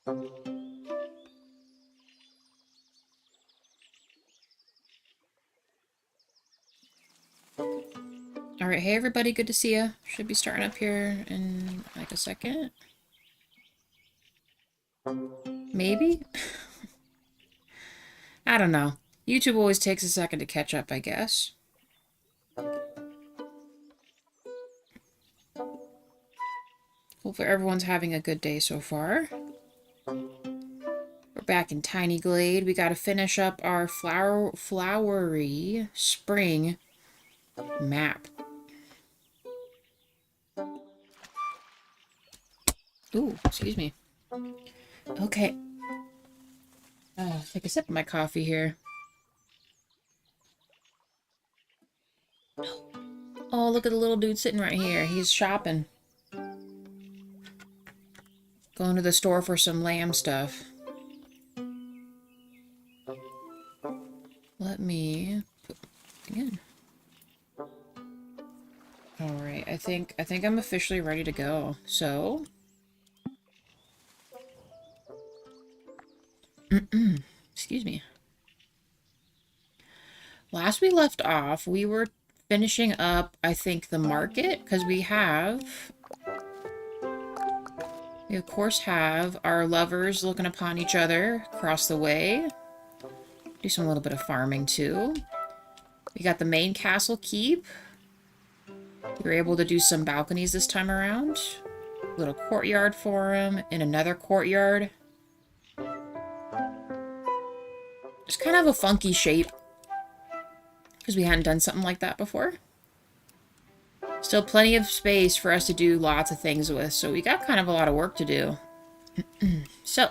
Alright, hey everybody, good to see ya. Should be starting up here in like a second. Maybe? I don't know. YouTube always takes a second to catch up, I guess. Hopefully everyone's having a good day so far. We're back in Tiny Glade. We gotta finish up our Flowery spring map. Ooh, excuse me. Okay. Take a sip of my coffee here. Oh, look at the little dude sitting right here. He's shopping. Going to the store for some lamb stuff. Let me put again. Alright, I think I'm officially ready to go. So excuse me. Last we left off, we were finishing up, I think, the market, because we of course have our lovers looking upon each other across the way. Do some little bit of farming too. We got the main castle keep. We were able to do some balconies this time around. Little courtyard for him, in another courtyard. It's kind of a funky shape, because we hadn't done something like that before. Still plenty of space for us to do lots of things with, so we got kind of a lot of work to do. So,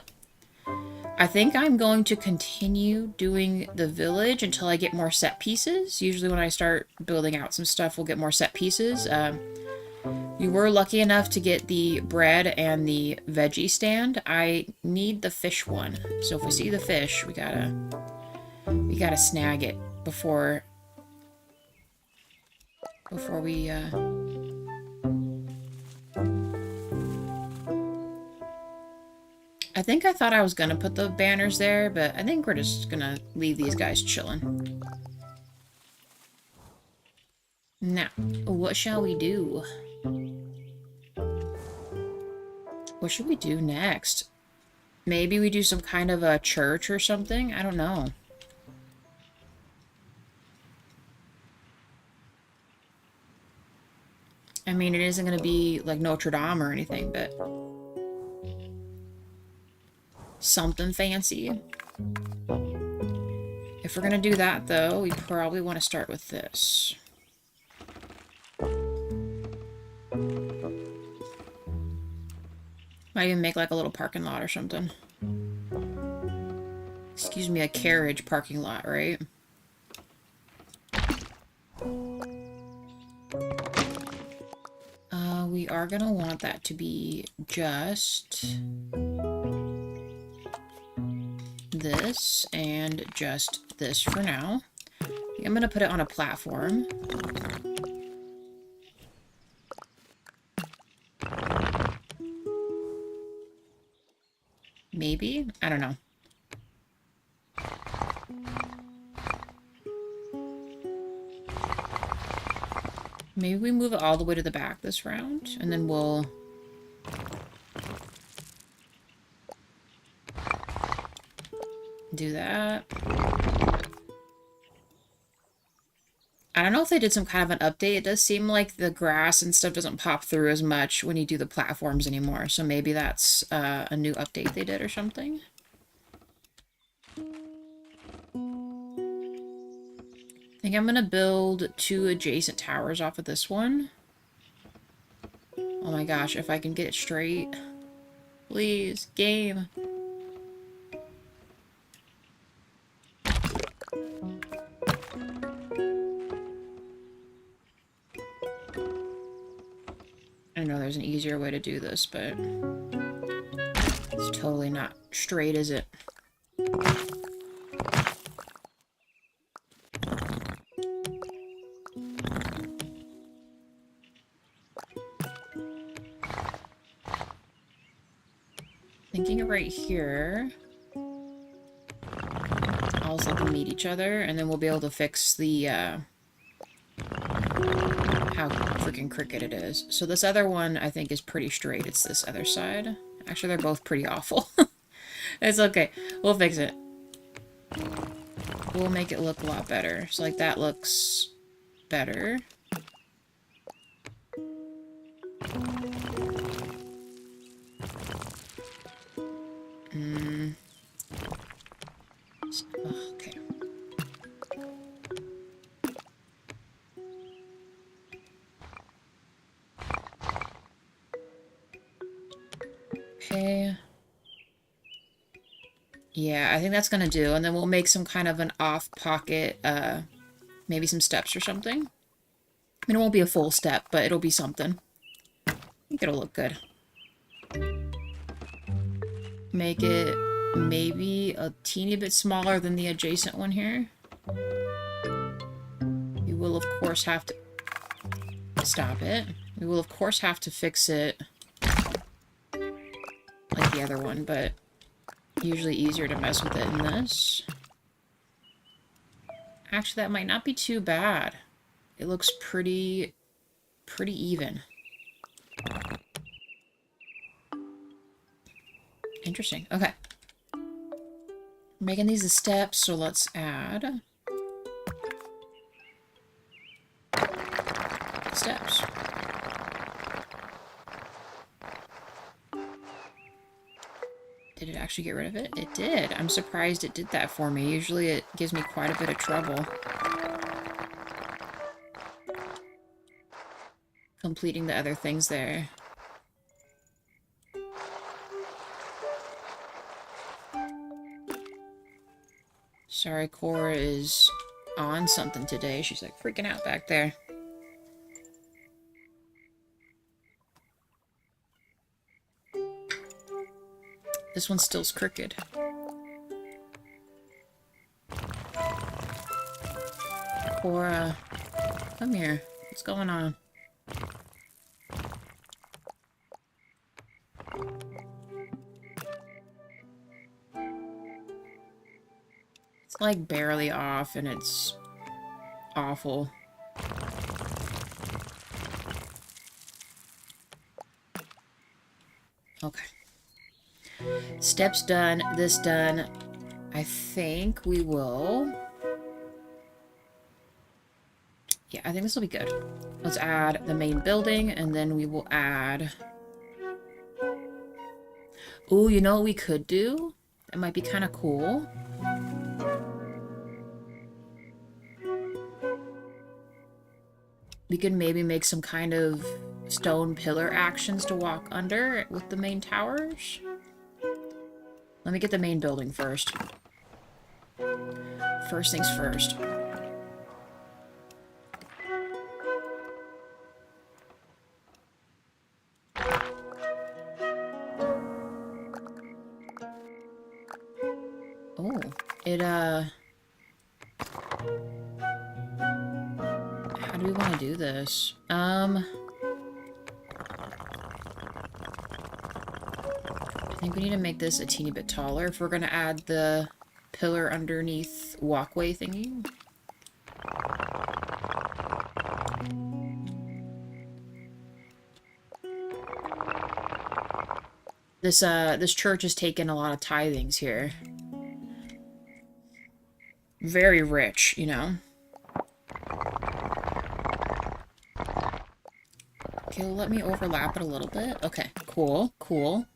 I think I'm going to continue doing the village until I get more set pieces. Usually when I start building out some stuff, we'll get more set pieces. We were lucky enough to get the bread and the veggie stand. I need the fish one. So if we see the fish, we gotta snag it before we, I think I thought I was gonna put the banners there, but I think we're just gonna leave these guys chilling. Now, what shall we do? What should we do next? Maybe we do some kind of a church or something? I don't know. I mean, it isn't going to be like Notre Dame or anything, but something fancy. If we're going to do that, though, we probably want to start with this. Might even make like a little parking lot or something. Excuse me, a carriage parking lot, right? We are gonna want that to be just this and just this for now. I'm gonna put it on a platform. Maybe? I don't know. Maybe we move it all the way to the back this round, and then we'll... do that. I don't know if they did some kind of an update. It does seem like the grass and stuff doesn't pop through as much when you do the platforms anymore, so maybe that's a new update they did or something. I think I'm gonna build 2 adjacent towers off of this one. Oh my gosh, if I can get it straight. Please, game. I know there's an easier way to do this, but it's totally not straight, is it? Thinking right here. All let them meet each other, and then we'll be able to fix the, how freaking crooked it is. So this other one, I think, is pretty straight. It's this other side. Actually, they're both pretty awful. It's okay. We'll fix it. We'll make it look a lot better. So, like, that looks better. Okay. Okay. Yeah, I think that's gonna do. And then we'll make some kind of an off-pocket, maybe some steps or something. I mean, it won't be a full step, but it'll be something. I think it'll look good. Make it maybe a teeny bit smaller than the adjacent one here. You will, of course, have to... Stop it. We will, of course, have to fix it like the other one, but usually easier to mess with it in this. Actually, that might not be too bad. It looks pretty even. Interesting. Okay. We're making these the steps, so let's add steps. Did it actually get rid of it? It did. I'm surprised it did that for me. Usually it gives me quite a bit of trouble completing the other things there. Sorry, Cora is on something today. She's like freaking out back there. This one still's crooked. Cora, come here. What's going on? It's like barely off and it's awful. Okay. Steps done, this done. I think we will... Yeah, I think this will be good. Let's add the main building, and then we will add... Ooh, you know what we could do? That might be kind of cool. We could maybe make some kind of stone pillar actions to walk under with the main towers. Let me get the main building first. First things first. Oh, it, how do we want to do this? I think we need to make this a teeny bit taller if we're going to add the pillar underneath walkway thingy. This church has taken a lot of tithings here. Very rich, you know? Okay, let me overlap it a little bit. Okay, cool, cool.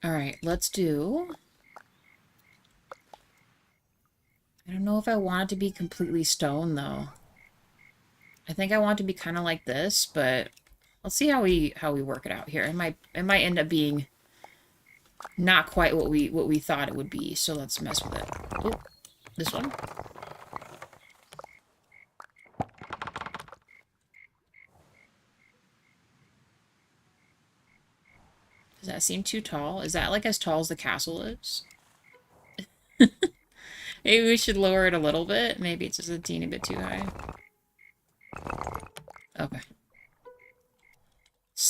Alright, let's do... I don't know if I want it to be completely stone, though. I think I want it to be kind of like this, but let's see how we work it out here. It might end up being not quite what we thought it would be, so let's mess with it. Oh, this one. Does that seem too tall? Is that like as tall as the castle is? Maybe we should lower it a little bit. Maybe it's just a teeny bit too high. Okay.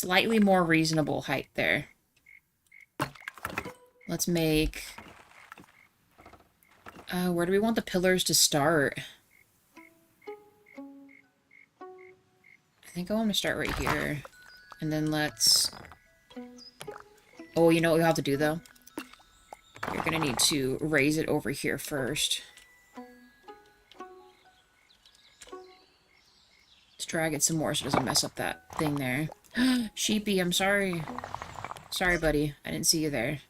slightly more reasonable height there. Let's make... where do we want the pillars to start? I think I want to start right here. And then let's... Oh, you know what we have to do, though? You're gonna need to raise it over here first. Let's drag it some more so it doesn't mess up that thing there. Sheepy, I'm sorry. Sorry, buddy. I didn't see you there.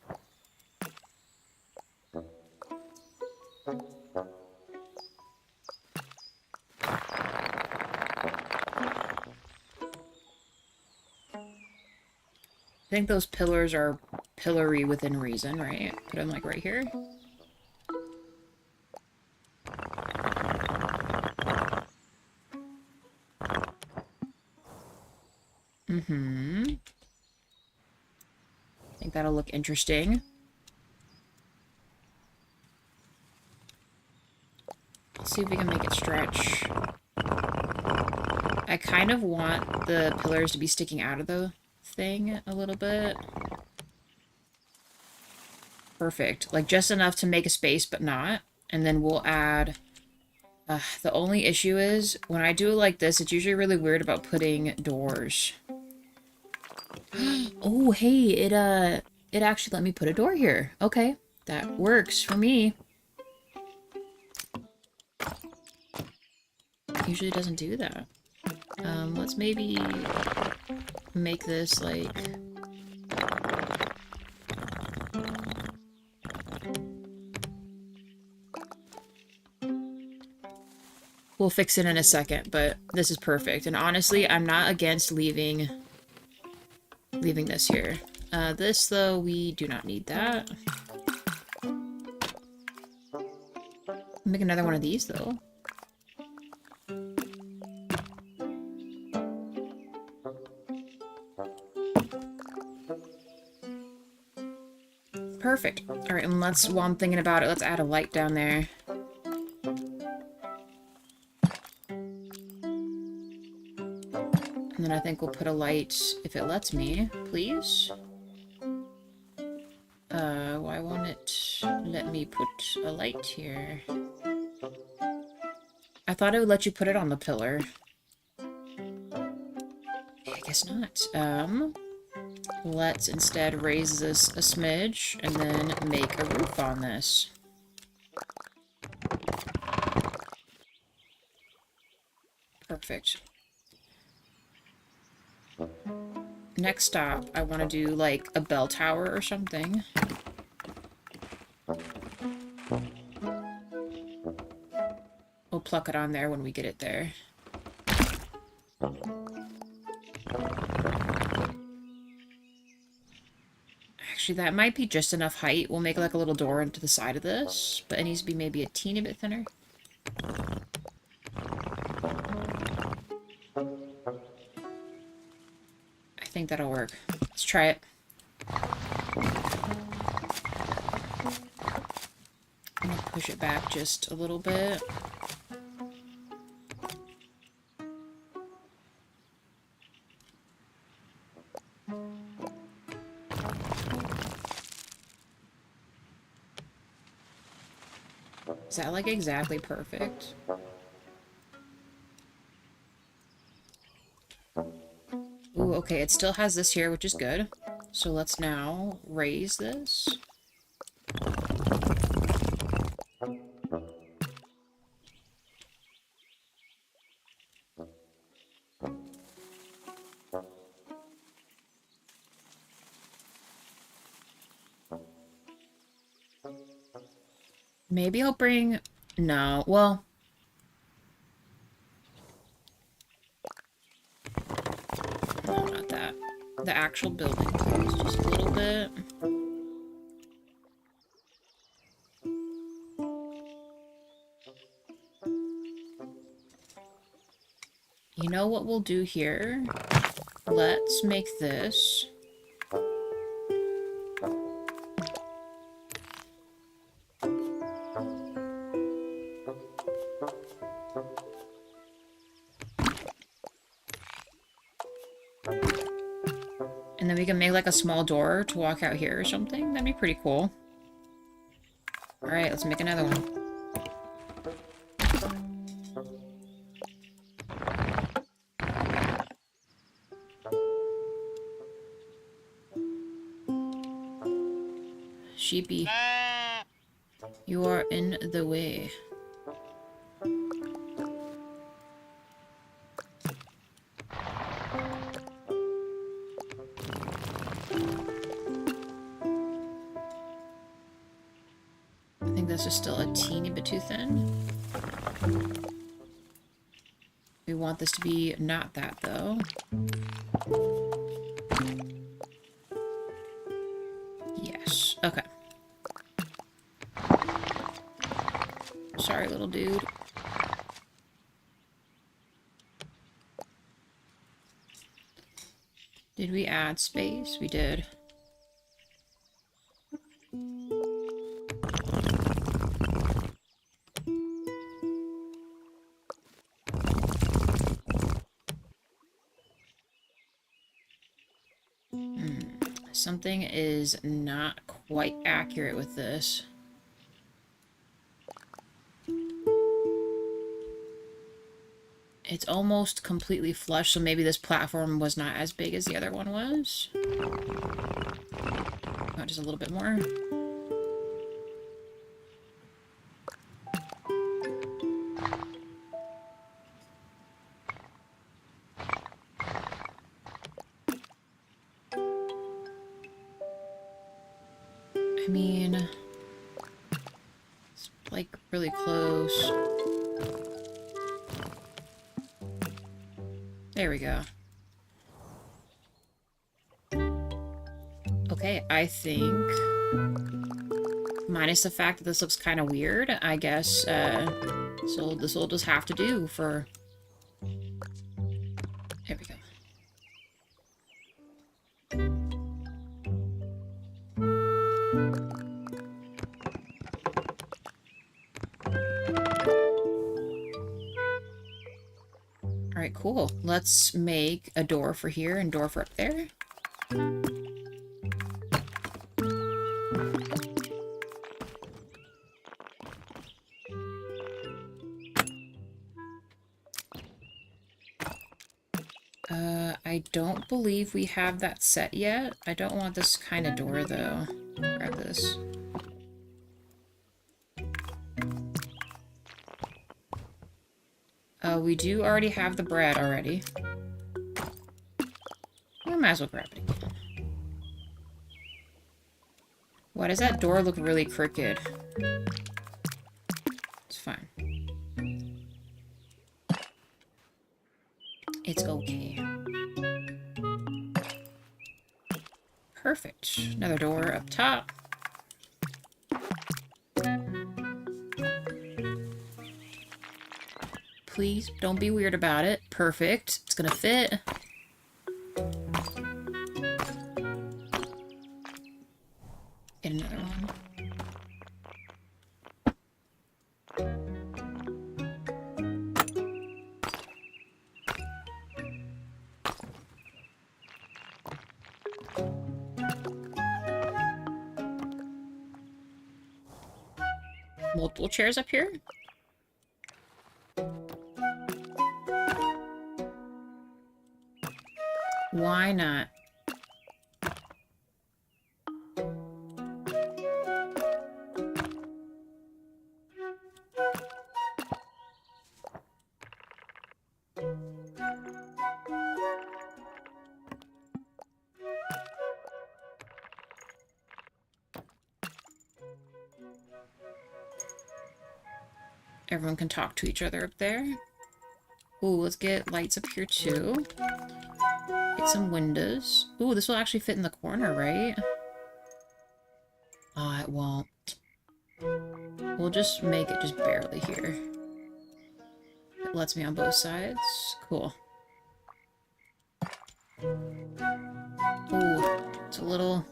I think those pillars are pillory within reason, right? Put them, like, right here. Mm-hmm. I think that'll look interesting. Let's see if we can make it stretch. I kind of want the pillars to be sticking out of the thing a little bit. Perfect. Like, just enough to make a space, but not. And then we'll add... the only issue is, when I do it like this, it's usually really weird about putting doors. Oh, hey, it actually let me put a door here. Okay, that works for me. Usually doesn't do that. Let's maybe make this, like... We'll fix it in a second, but this is perfect. And honestly, I'm not against leaving this here. This, though, we do not need that. Make another one of these, though. Perfect. Alright, and let's, while I'm thinking about it, let's add a light down there. And then I think we'll put a light, if it lets me, please. Why won't it let me put a light here? I thought it would let you put it on the pillar. I guess not. Let's instead raise this a smidge and then make a roof on this. Perfect. Next stop, I want to do, like, a bell tower or something. We'll pluck it on there when we get it there. Actually, that might be just enough height. We'll make, like, a little door into the side of this, but it needs to be maybe a teeny bit thinner. I think that'll work. Let's try it. I'm gonna push it back just a little bit. Is that, like, exactly perfect? Ooh, okay, it still has this here, which is good. So let's now raise this. Maybe I'll bring... No, well... No, not that. The actual building, please. Just a little bit. You know what we'll do here? Let's make this. And then we can make like a small door to walk out here or something. That'd be pretty cool. Alright, let's make another one. Sheepy. You are in the way. I think this is still a teeny bit too thin. We want this to be not that, though. Yes. Okay. Sorry, little dude. Did we add space? We did. Something is not quite accurate with this. It's almost completely flush, so maybe this platform was not as big as the other one was. Oh, just a little bit more. I mean, it's like really close. There we go. Okay, I think, minus the fact that this looks kind of weird, I guess, so this will just have to do for... There we go. Alright, cool. Let's make a door for here and door for up there. I don't believe we have that set yet. I don't want this kind of door, though. Grab this. We do already have the bread already. We might as well grab it again. Why does that door look really crooked? It's fine. It's okay. Perfect. Another door up top. Please, don't be weird about it. Perfect. It's gonna fit. Get another one. Multiple chairs up here? Why not? Everyone can talk to each other up there. Ooh, let's get lights up here too. Get some windows. Ooh, this will actually fit in the corner, right? Oh, it won't. We'll just make it just barely here. It lets me on both sides. Cool. Ooh, it's a little...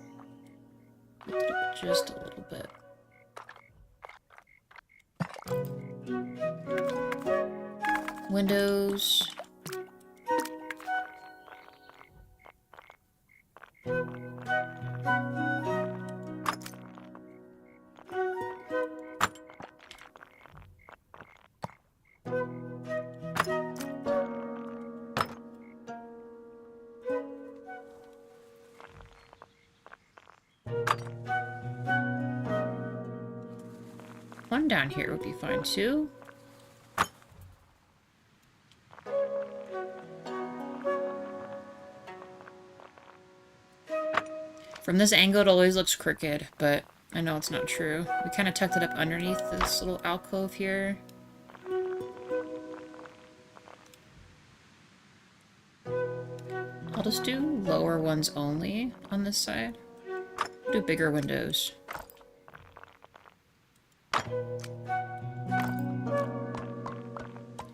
just a little bit. Windows. one down here would be fine too. From this angle, it always looks crooked, but I know it's not true. We kind of tucked it up underneath this little alcove here. I'll just do lower ones only on this side. Do bigger windows.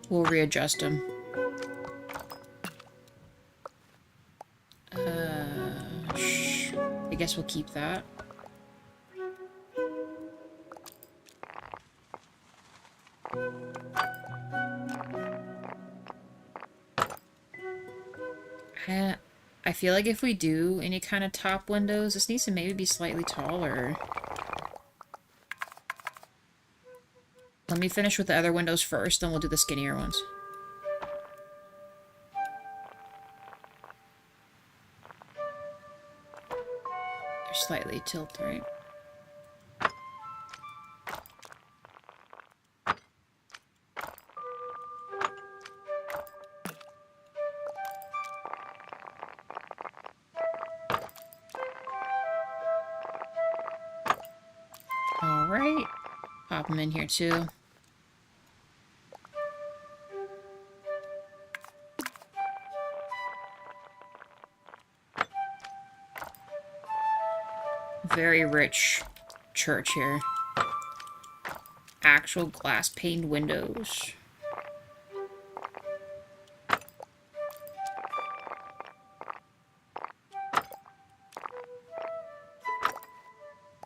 We'll readjust them. I guess we'll keep that. I feel like if we do any kind of top windows, this needs to maybe be slightly taller. Let me finish with the other windows first, then we'll do the skinnier ones. They're slightly tilted, right? Alright. Pop them in here too. Very rich church here. Actual glass paned windows.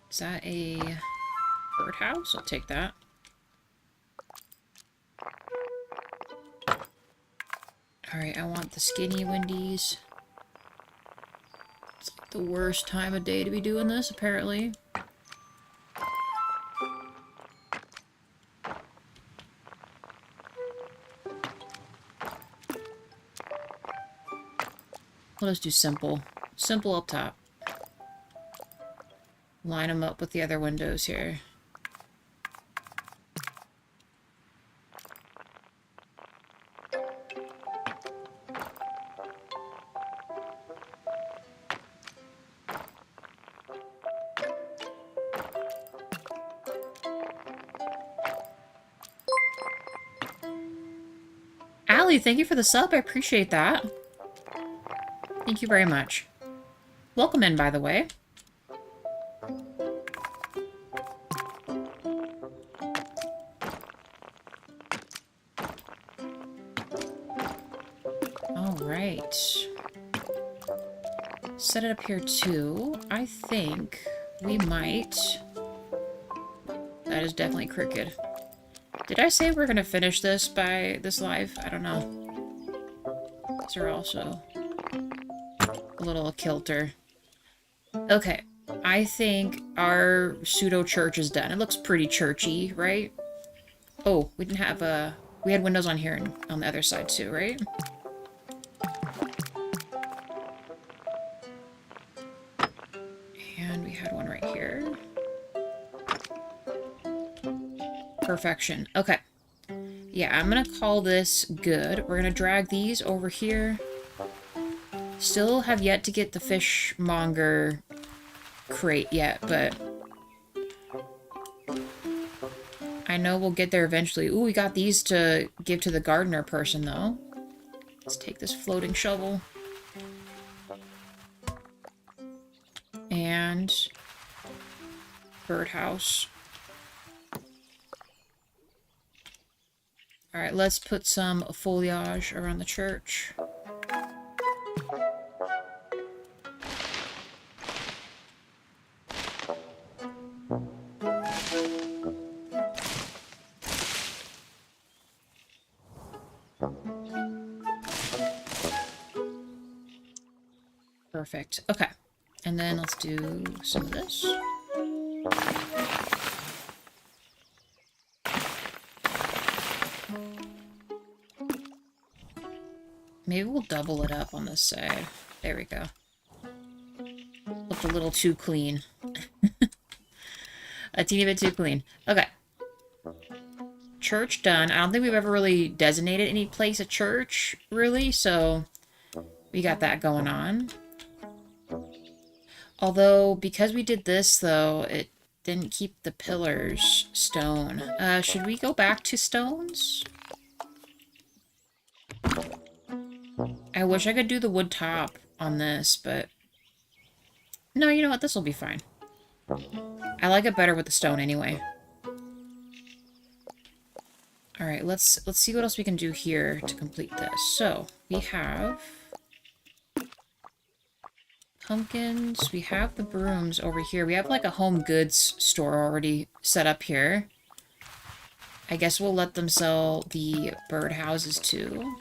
Is that a birdhouse? I'll take that. Alright, I want the skinny windies. It's like the worst time of day to be doing this, apparently. We'll just do simple. Simple up top. Line them up with the other windows here. Allie, thank you for the sub. I appreciate that. Thank you very much. Welcome in, by the way. Alright. Set it up here too. I think we might... That is definitely crooked. Did I say we're gonna finish this by this live? I don't know. These are also a little kilter. Okay. I think our pseudo church is done. It looks pretty churchy, right? Oh, we didn't have a... We had windows on here and on the other side too, right? And we had one right here. Perfection. Okay. Yeah, I'm gonna call this good. We're gonna drag these over here. Still have yet to get the fishmonger crate yet, but I know we'll get there eventually. Ooh, we got these to give to the gardener person, though. Let's take this floating shovel. And birdhouse. Alright, let's put some foliage around the church. Perfect. Okay. And then let's do some of this. Maybe we'll double it up on this side. There we go. Looked a little too clean. A teeny bit too clean. Okay. church done. I don't think we've ever really designated any place a church, really, so we got that going on. Although, because we did this, though, it didn't keep the pillars stone. Should we go back to stones? I wish I could do the wood top on this, but... No, you know what? This will be fine. I like it better with the stone anyway. Alright, let's see what else we can do here to complete this. So, we have pumpkins. We have the brooms over here. We have like a home goods store already set up here. I guess we'll let them sell the birdhouses too.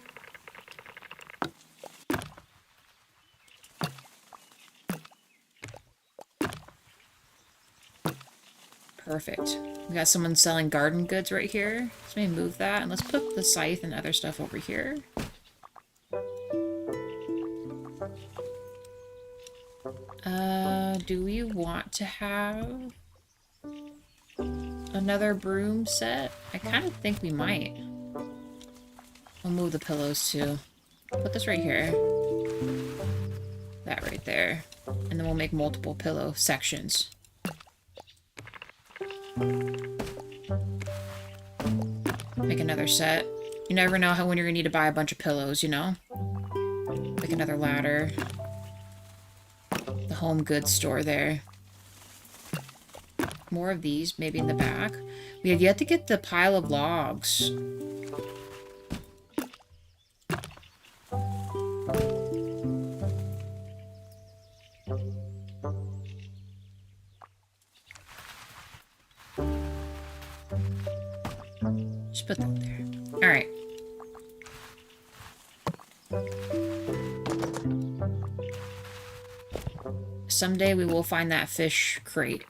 Perfect. We got someone selling garden goods right here. Let's maybe move that, and let's put the scythe and other stuff over here. Do we want to have another broom set? I kind of think we might. We'll move the pillows too. Put this right here. That right there. And then we'll make multiple pillow sections. Make another set. You never know when you're gonna need to buy a bunch of pillows, you know? Make another ladder. The home goods store there. More of these, maybe in the back. We have yet to get the pile of logs. Just put that there. Alright. Someday we will find that fish crate.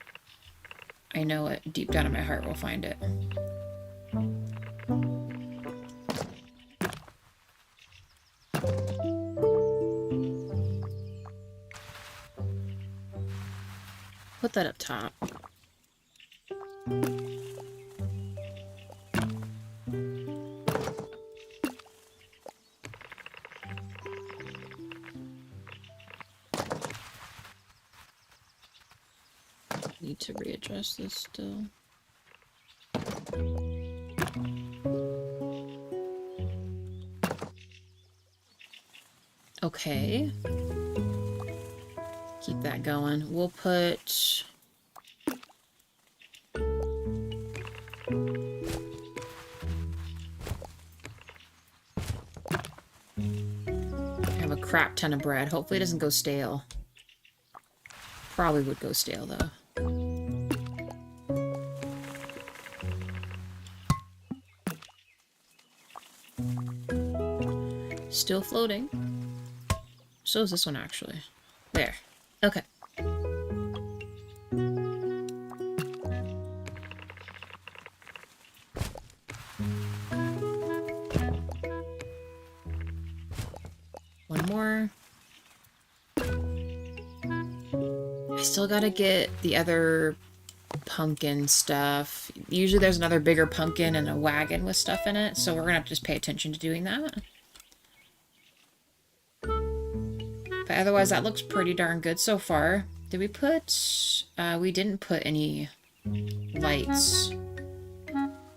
I know it. Deep down in my heart we'll find it. Put that up top. Need to readjust this still. Okay. Keep that going. We'll put... I have a crap ton of bread. Hopefully it doesn't go stale. Probably would go stale, though. Still floating. So is this one, actually. There. Okay. One more. I still gotta get the other pumpkin stuff. Usually there's another bigger pumpkin and a wagon with stuff in it, so we're gonna have to just pay attention to doing that. But otherwise, that looks pretty darn good so far. Did we put... we didn't put any lights.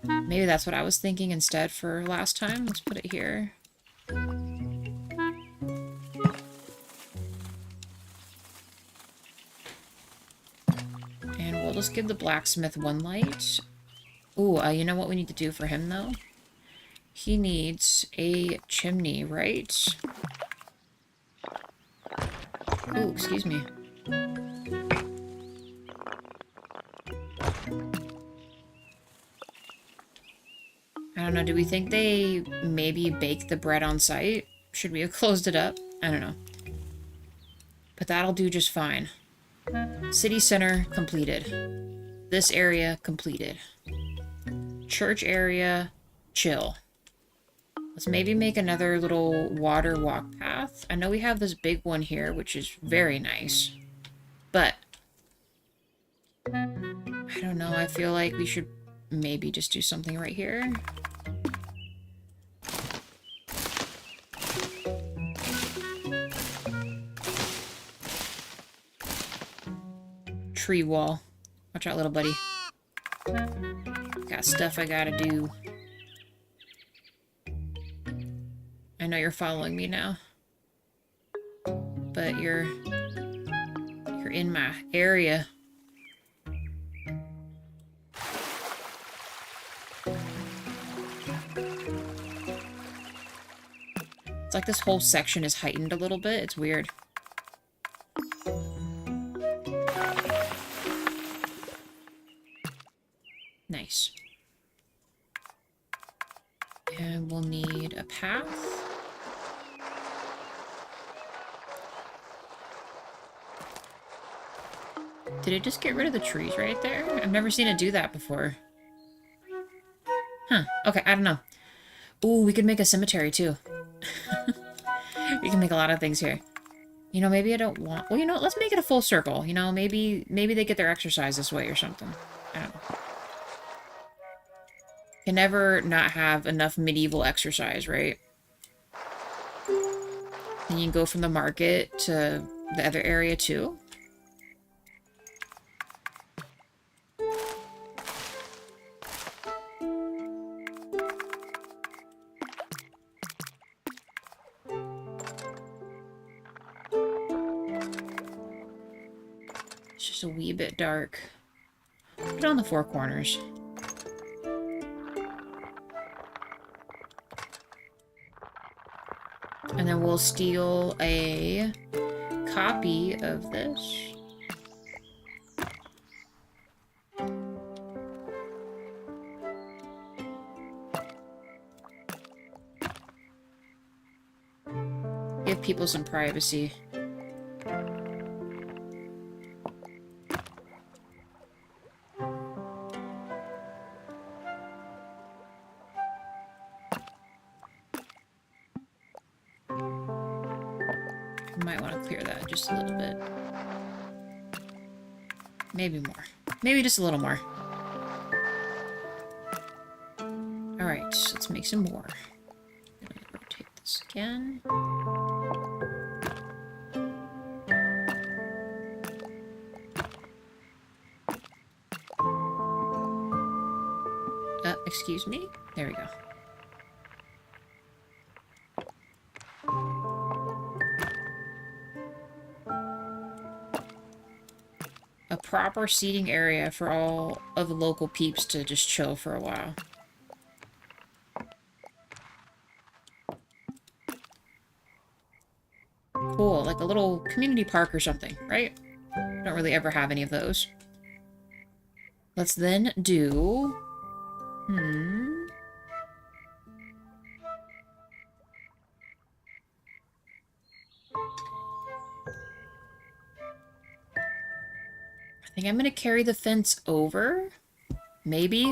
Maybe that's what I was thinking instead for last time. Let's put it here. And we'll just give the blacksmith one light. Ooh, you know what we need to do for him, though? He needs a chimney, right? Ooh, excuse me. I don't know, do we think they maybe bake the bread on site? Should we have closed it up? I don't know. But that'll do just fine. City center completed. This area completed. Church area, chill. Let's maybe make another little water walk path. I know we have this big one here, which is very nice. But I don't know, I feel like we should maybe just do something right here. Tree wall. Watch out, little buddy. Got stuff I gotta do. I know you're following me now. But you're in my area. It's like this whole section is heightened a little bit. It's weird. Nice. And we'll need a path. Did it just get rid of the trees right there? I've never seen it do that before. Huh. Okay, I don't know. Ooh, we could make a cemetery too. We can make a lot of things here. You know, maybe I don't want... Well, you know, let's make it a full circle. You know, maybe they get their exercise this way or something. I don't know. Can never not have enough medieval exercise, right? And you can go from the market to the other area too. It's just a wee bit dark. Put it on the four corners. And then we'll steal a copy of this. Give people some privacy. Might want to clear that just a little bit. Maybe more. Maybe just a little more. Alright, let's make some more. Rotate this again. Excuse me? There we go. A proper seating area for all of the local peeps to just chill for a while. Cool, like a little community park or something, right? Don't really ever have any of those. Let's then do... I think I'm gonna carry the fence over. Maybe.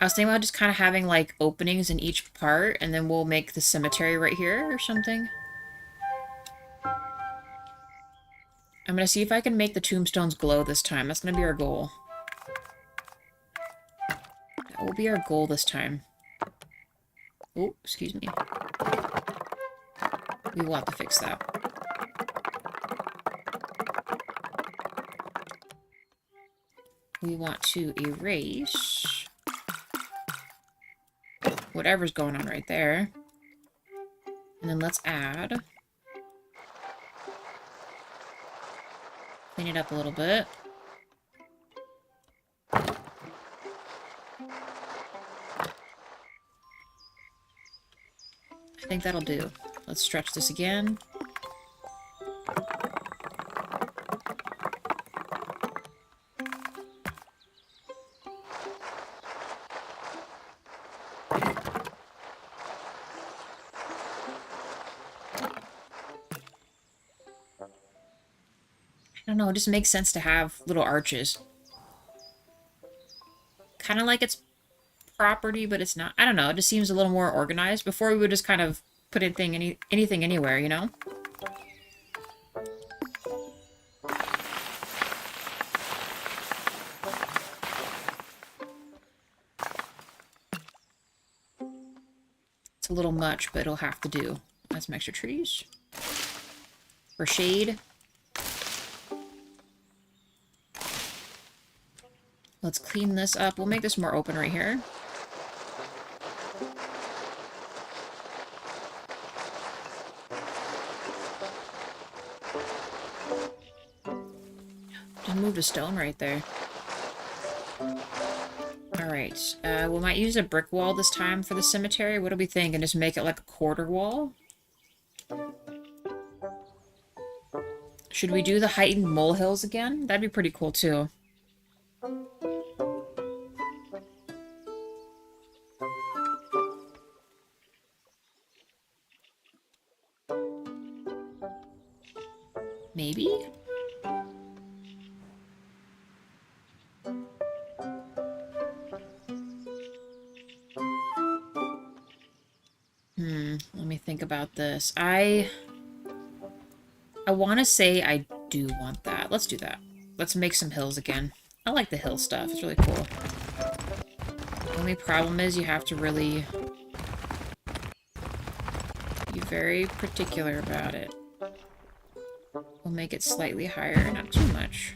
I was thinking about just kind of having, like, openings in each part, and then we'll make the cemetery right here or something. I'm gonna see if I can make the tombstones glow this time. That's gonna be our goal. That will be our goal this time. Oh, excuse me. We will have to fix that. We want to erase whatever's going on right there. And then let's add. Clean it up a little bit. I think that'll do. Let's stretch this again. I don't know, it just makes sense to have little arches. Kind of like it's property, but it's not. I don't know, it just seems a little more organized. Before we would just kind of put anything anywhere, you know? a little much, but it'll have to do. Add some extra trees. For shade. Let's clean this up. We'll make this more open right here. Just moved a stone right there. Alright, we might use a brick wall this time for the cemetery. What do we think? And just make it like a quarter wall? Should we do the heightened molehills again? That'd be pretty cool too. Maybe? Let me think about this. I want to say I do want that. Let's do that. Let's make some hills again. I like the hill stuff. It's really cool. The only problem is you have to really be very particular about it. We'll make it slightly higher, not too much.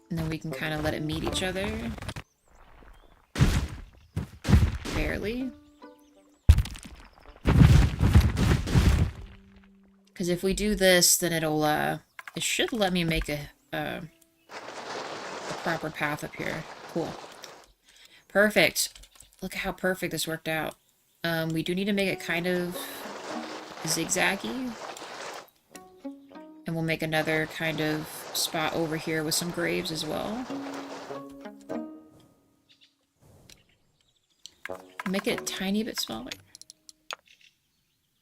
And then we can kind of let it meet each other. Barely. Because if we do this, then it'll, it should let me make a proper path up here. Cool. Perfect. Look at how perfect this worked out. We do need to make it kind of zigzaggy. And we'll make another kind of spot over here with some graves as well. Make it a tiny bit smaller.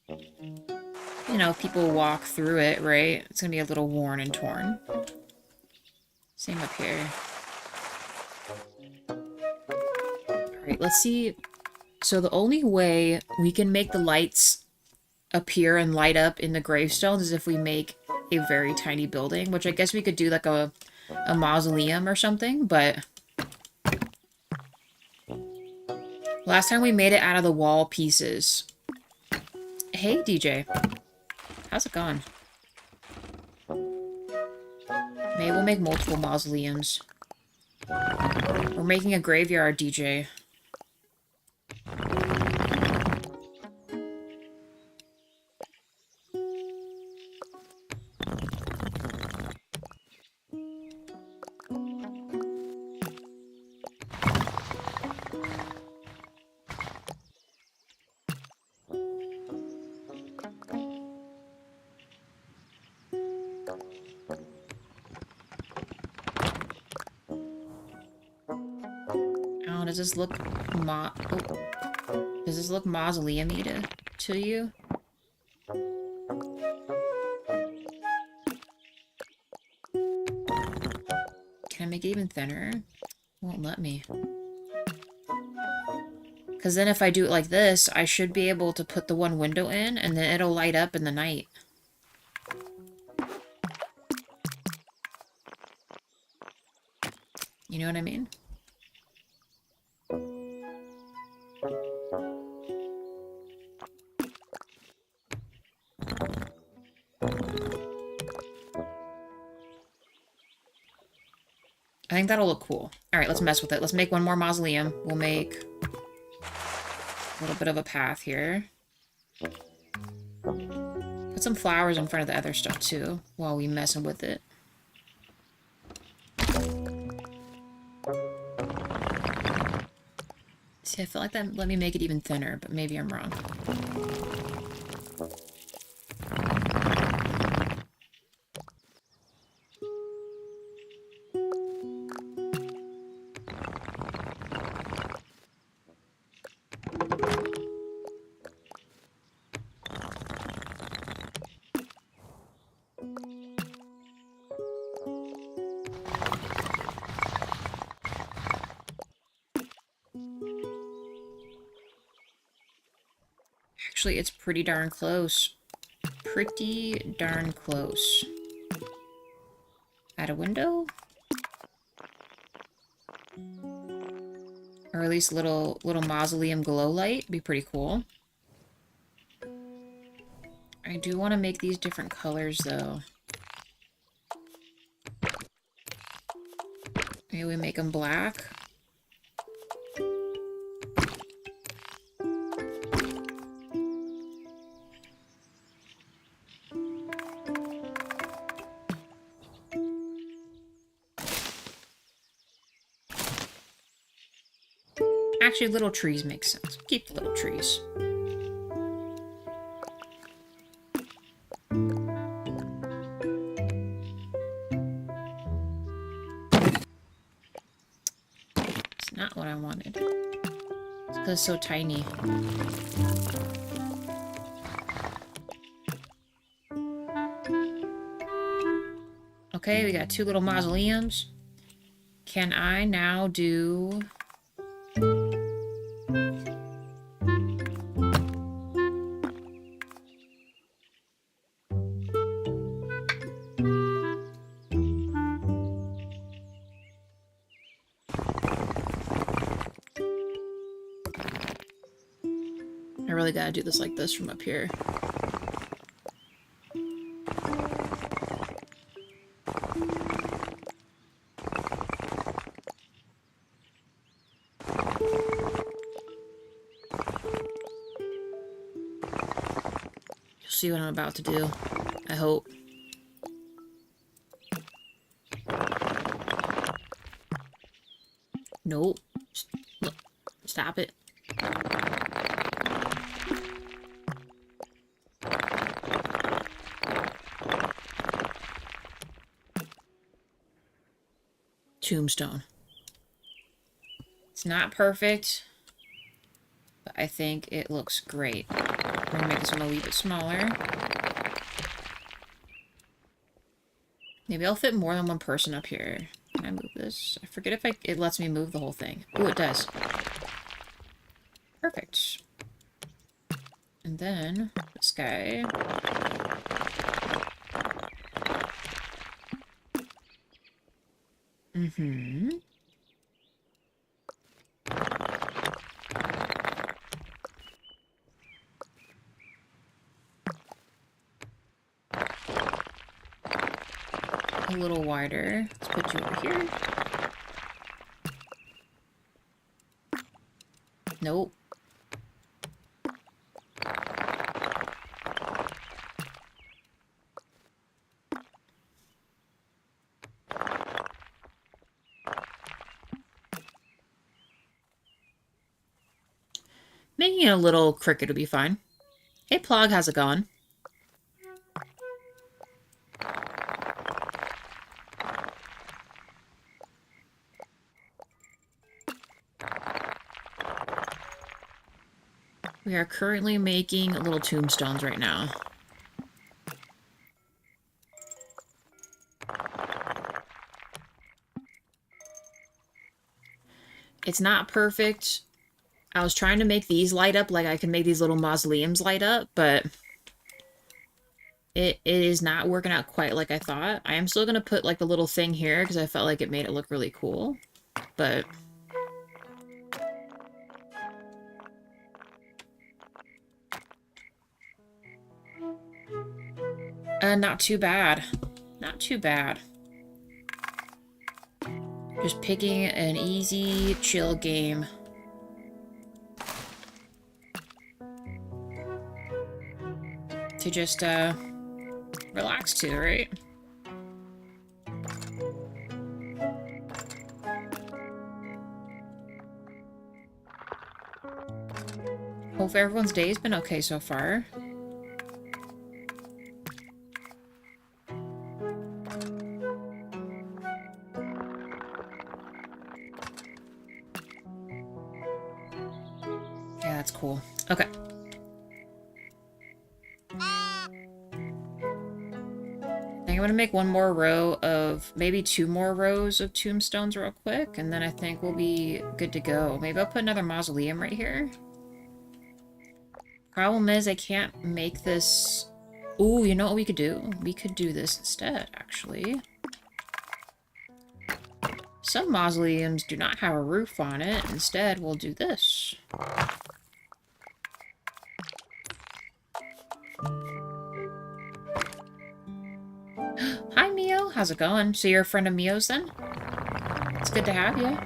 You know, if people walk through it, right? It's gonna be a little worn and torn. Same up here. Alright, let's see. So the only way we can make the lights appear and light up in the gravestones is if we make a very tiny building, which I guess we could do like a mausoleum or something, but last time we made it out of the wall pieces. Hey, DJ. How's it going? Maybe we'll make multiple mausoleums. We're making a graveyard, DJ. Does this look does this look mausoleum-y to you? Can I make it even thinner? Won't let me. Because then if I do it like this, I should be able to put the one window in, and then it'll light up in the night. You know what I mean? I think that'll look cool. Alright, let's mess with it. Let's make one more mausoleum. We'll make a little bit of a path here. Put some flowers in front of the other stuff, too, while we messing with it. See, I feel like that let me make it even thinner, but maybe I'm wrong. Actually, it's pretty darn close. Pretty darn close. Add a window? Or at least little mausoleum glow light. Be pretty cool. I do want to make these different colors, though. Maybe we make them black. Actually, little trees make sense. Keep the little trees. It's not what I wanted. It's because it's so tiny. Okay, we got 2 little mausoleums. Can I now do... I really gotta do this like this from up here. You'll see what I'm about to do. I hope. Nope. Look. Stop it. Tombstone. It's not perfect, but I think it looks great. I'm gonna make this one a little bit smaller. Maybe I'll fit more than one person up here. Can I move this? I forget if it lets me move the whole thing. Oh, it does. Perfect. And then this guy. Mm-hmm. A little wider. Let's put you over here. Nope. Making it a little cricket would be fine. Hey, Plog, how's it going? We are currently making little tombstones right now. It's not perfect. I was trying to make these light up like I can make these little mausoleums light up, but it is not working out quite like I thought. I am still going to put like the little thing here because I felt like it made it look really cool, but... not too bad. Not too bad. Just picking an easy, chill game. To just, relax to, right? Hope everyone's day's been okay so far. Yeah, that's cool. Okay. I'm going to make one more row of, maybe 2 more rows of tombstones real quick, and then I think we'll be good to go. Maybe I'll put another mausoleum right here. Problem is, I can't make this... Ooh, you know what we could do? We could do this instead, actually. Some mausoleums do not have a roof on it. Instead, we'll do this. Hi, Mio. How's it going? So you're a friend of Mio's then? It's good to have you.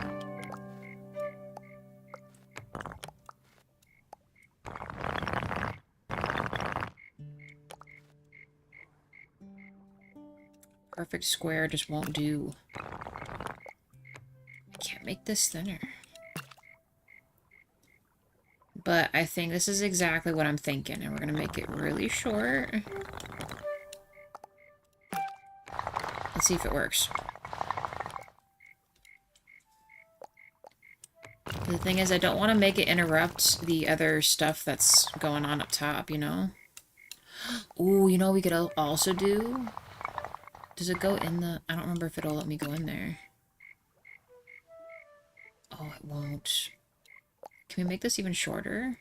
Perfect square just won't do. I can't make this thinner. But I think this is exactly what I'm thinking, and we're going to make it really short. Let's see if it works. The thing is, I don't want to make it interrupt the other stuff that's going on up top, you know? Ooh, you know what we could also do? Does it go in the... I don't remember if it'll let me go in there. Oh, it won't. Can we make this even shorter?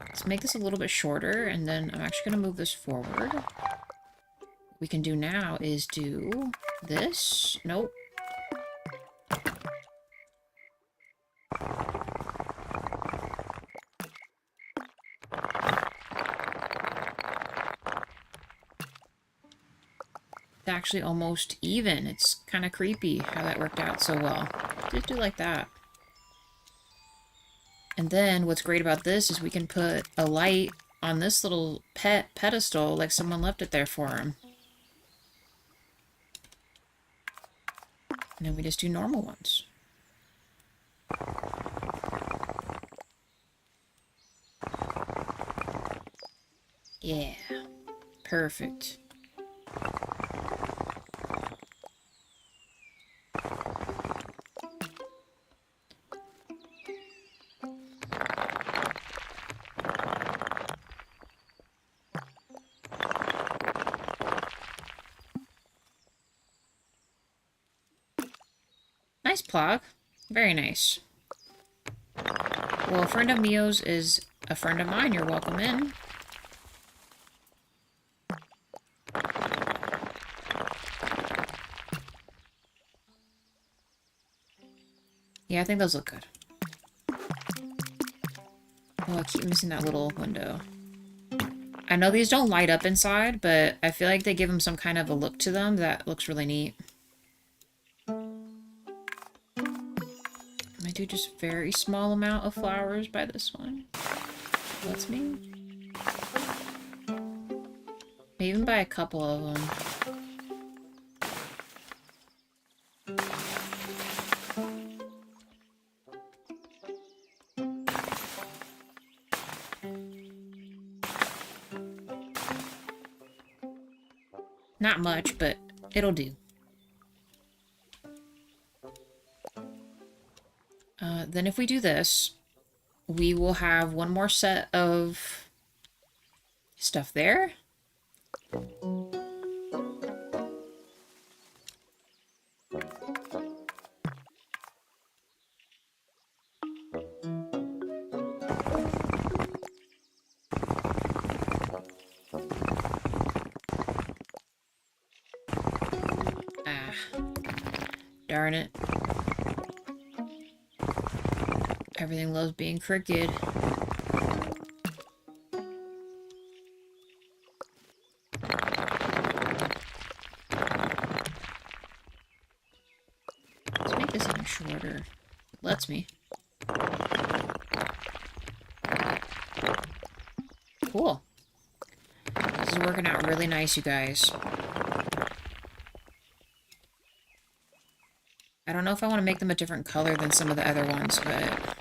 Let's make this a little bit shorter, and then I'm actually going to move this forward. What we can do now is do this. Nope. It's actually almost even. It's kind of creepy how that worked out so well. Just do like that. And then what's great about this is we can put a light on this little pedestal like someone left it there for him. And then we just do normal ones. Yeah. Perfect. Nice plug. Very nice. Well, a friend of Mio's is a friend of mine. You're welcome in. Yeah, I think those look good. Oh, I keep missing that little window. I know these don't light up inside, but I feel like they give them some kind of a look to them that looks really neat. I do just very small amount of flowers by this one. That's me. Even by a couple of them. Not much, but it'll do. Then if we do this, we will have one more set of stuff there. Darn it. Everything loves being crooked. Let's make this even shorter. It lets me. Cool. This is working out really nice, you guys. I don't know if I want to make them a different color than some of the other ones, but...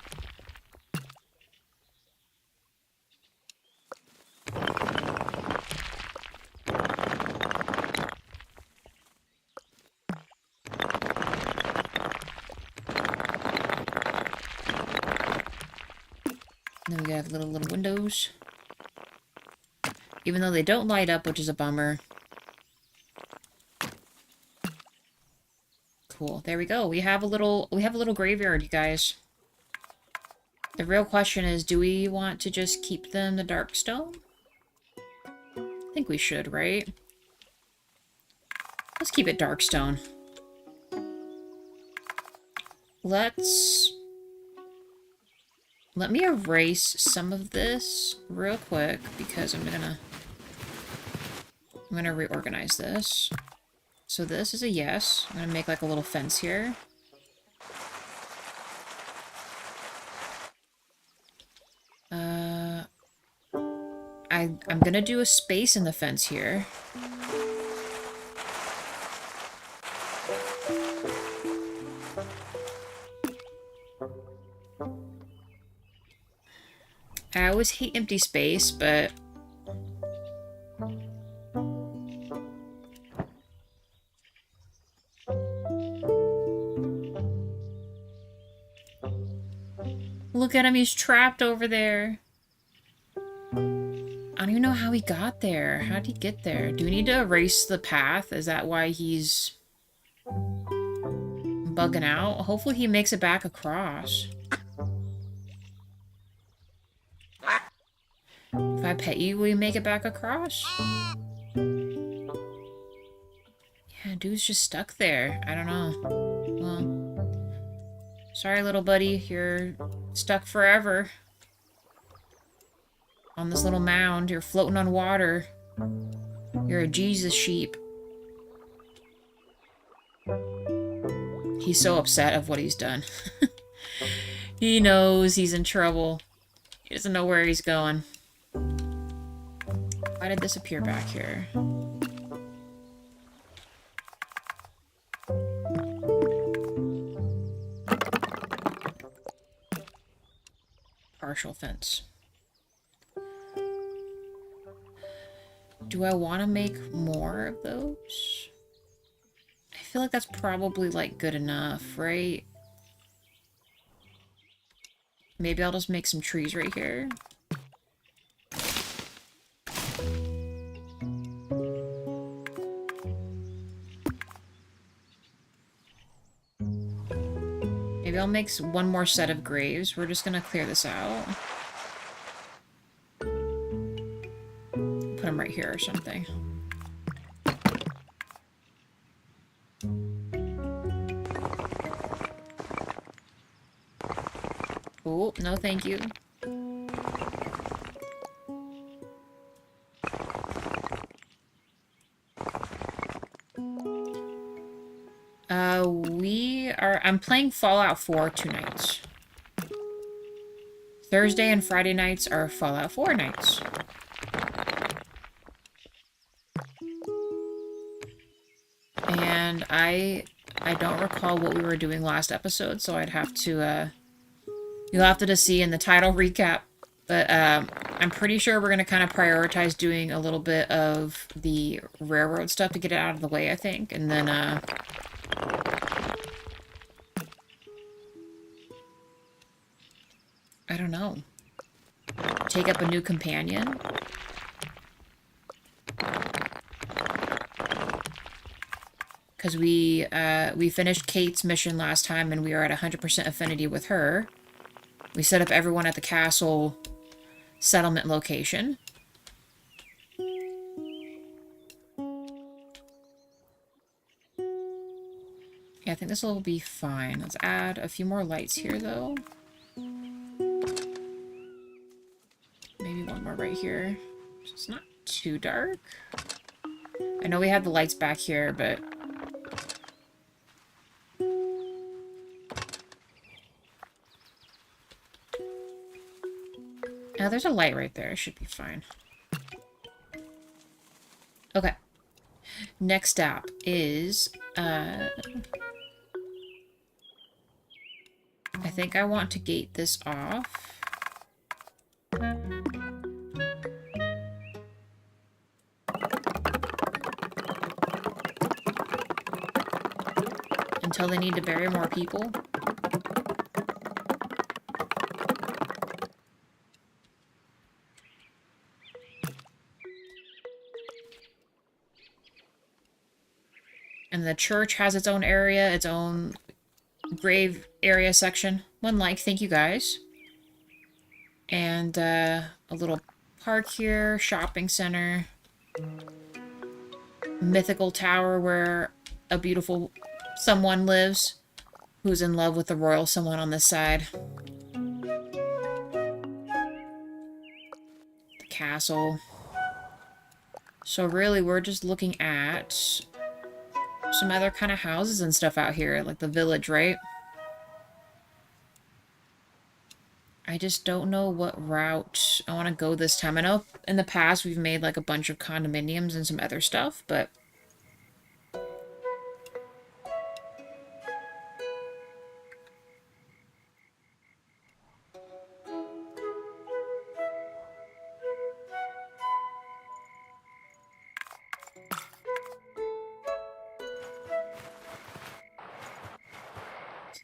Then we got little windows. Even though they don't light up, which is a bummer. Cool. There we go. We have a little graveyard, you guys. The real question is, do we want to just keep them the dark stone? I think we should, right? Let's keep it dark stone. Let me erase some of this real quick because I'm gonna reorganize this. So this is a yes. I'm gonna make like a little fence here. I'm gonna do a space in the fence here. I always hate empty space, but look at him, he's trapped over there. I don't even know how he got there. How did he get there? Do we need to erase the path? Is that why he's bugging out? Hopefully he makes it back across. If I pet you, will you make it back across? Yeah, dude's just stuck there. I don't know. Well, sorry, little buddy. You're stuck forever. On this little mound. You're floating on water. You're a Jesus sheep. He's so upset of what he's done. He knows he's in trouble. He doesn't know where he's going. Why did this appear back here? Partial fence. Do I want to make more of those? I feel like that's probably, like, good enough, right? Maybe I'll just make some trees right here. Maybe I'll make one more set of graves. We're just gonna clear this out. Put them right here or something. Oh, no thank you. I'm playing Fallout 4 2 nights. Thursday and Friday nights are Fallout 4 nights. And I don't recall what we were doing last episode, so I'd have to, you'll have to just see in the title recap. But, I'm pretty sure we're gonna kind of prioritize doing a little bit of the railroad stuff to get it out of the way, I think. And then, I don't know. Take up a new companion. Because we finished Kate's mission last time and we are at 100% affinity with her. We set up everyone at the castle settlement location. Yeah, I think this will be fine. Let's add a few more lights here, though. Maybe one more right here. So it's not too dark. I know we have the lights back here, but... Oh, there's a light right there. It should be fine. Okay. Next up is... I think I want to gate this off. Until they need to bury more people. And the church has its own area, its own grave area section. One like, thank you guys. And a little park here, shopping center. Mythical tower where a beautiful someone lives. who's in love with the royal someone on this side. The castle. So really, we're just looking at some other kind of houses and stuff out here, like the village, right? I just don't know what route I want to go this time. I know in the past we've made like a bunch of condominiums and some other stuff, but...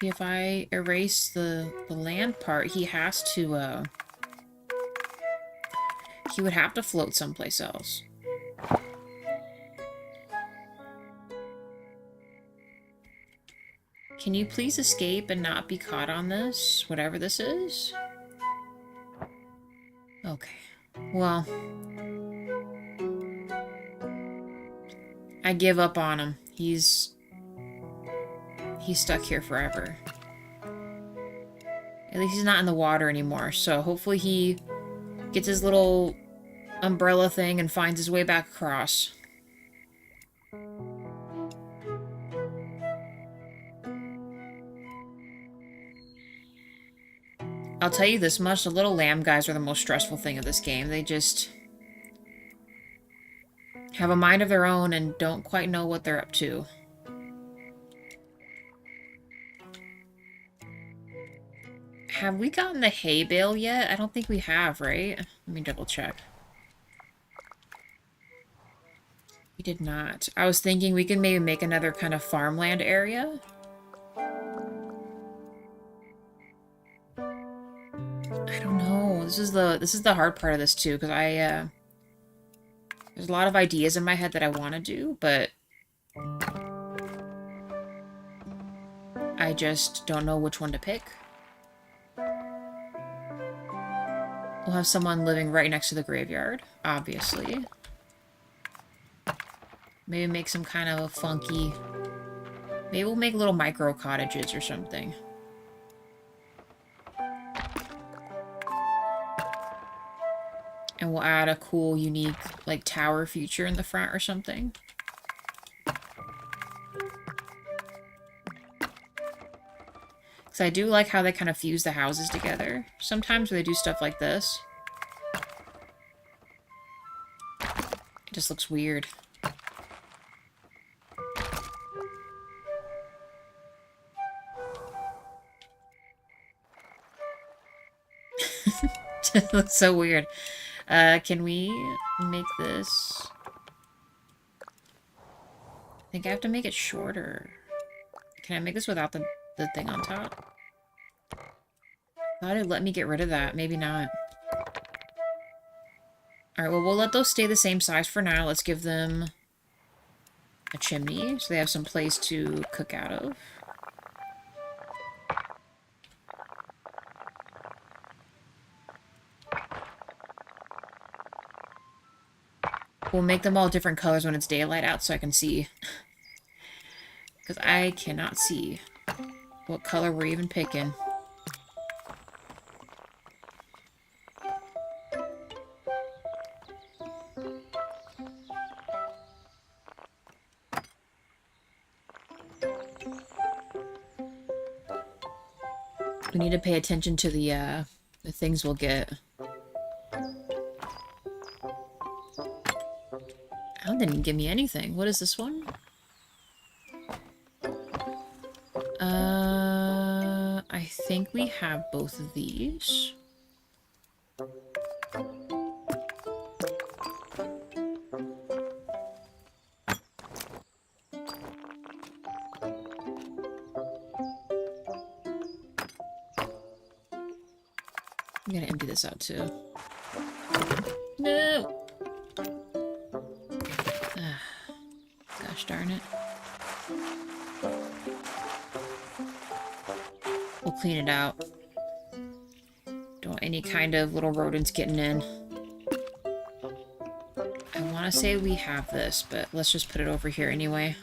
See, if I erase the land part, he has to, he would have to float someplace else. Can you please escape and not be caught on this, whatever this is? Okay. Well, I give up on him. He's stuck here forever. At least he's not in the water anymore, so hopefully he gets his little umbrella thing and finds his way back across. I'll tell you this much, the little lamb guys are the most stressful thing of this game. They just have a mind of their own and don't quite know what they're up to. Have we gotten the hay bale yet? I don't think we have, right? Let me double check. We did not. I was thinking we could maybe make another kind of farmland area. I don't know. This is the hard part of this too, because there's a lot of ideas in my head that I want to do, but I just don't know which one to pick. We'll have someone living right next to the graveyard, obviously. Maybe make some kind of funky... Maybe we'll make little micro cottages or something. And we'll add a cool, unique, like, tower feature in the front or something. Because I do like how they kind of fuse the houses together. Sometimes when they do stuff like this, it just looks weird. It looks so weird. Can we make this? I think I have to make it shorter. Can I make this without the thing on top? Thought it'd let me get rid of that. Maybe not. Alright, well, we'll let those stay the same size for now. Let's give them a chimney so they have some place to cook out of. We'll make them all different colors when it's daylight out so I can see. Because I cannot see what color we're even picking. We need to pay attention to the things we'll get. Oh, didn't even give me anything. What is this one? I think we have both of these. I'm gonna empty this out too. No! Gosh darn it. We'll clean it out. Don't want any kind of little rodents getting in. I want to say we have this, but let's just put it over here anyway.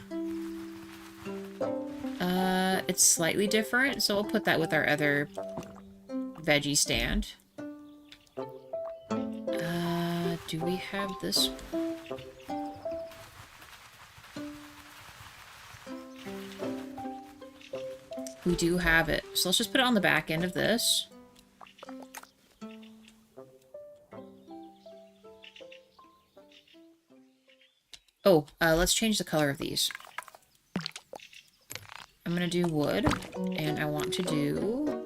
it's slightly different, so we'll put that with our other veggie stand. Do we have this? We do have it. So let's just put it on the back end of this. Oh, let's change the color of these. I'm gonna do wood, and I want to do...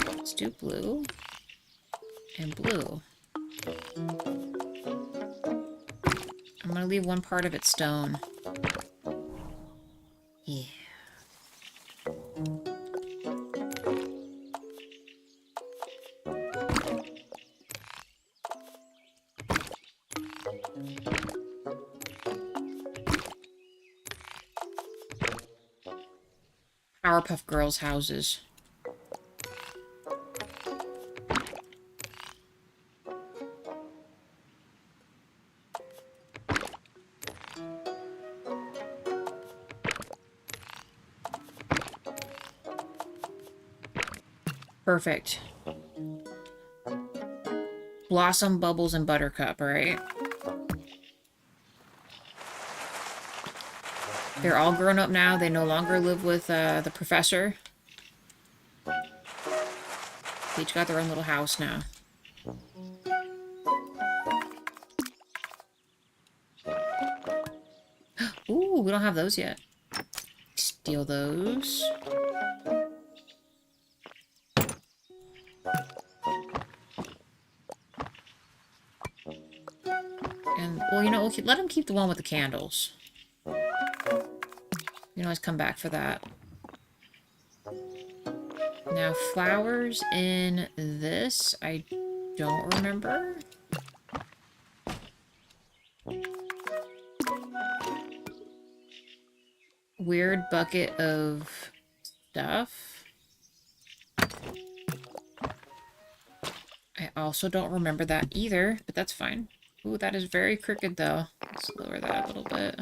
Let's do blue. And blue. I'm gonna leave one part of it stone. Yeah. Powerpuff Girls houses. Perfect. Blossom, Bubbles, and Buttercup, right? They're all grown up now. They no longer live with the professor. They each got their own little house now. Ooh, we don't have those yet. Steal those. And, well, you know, we'll let him keep the one with the candles. You can always come back for that. Now, flowers in this, I don't remember. Weird bucket of stuff. I also don't remember that either, but that's fine. Ooh, that is very crooked, though. Let's lower that a little bit.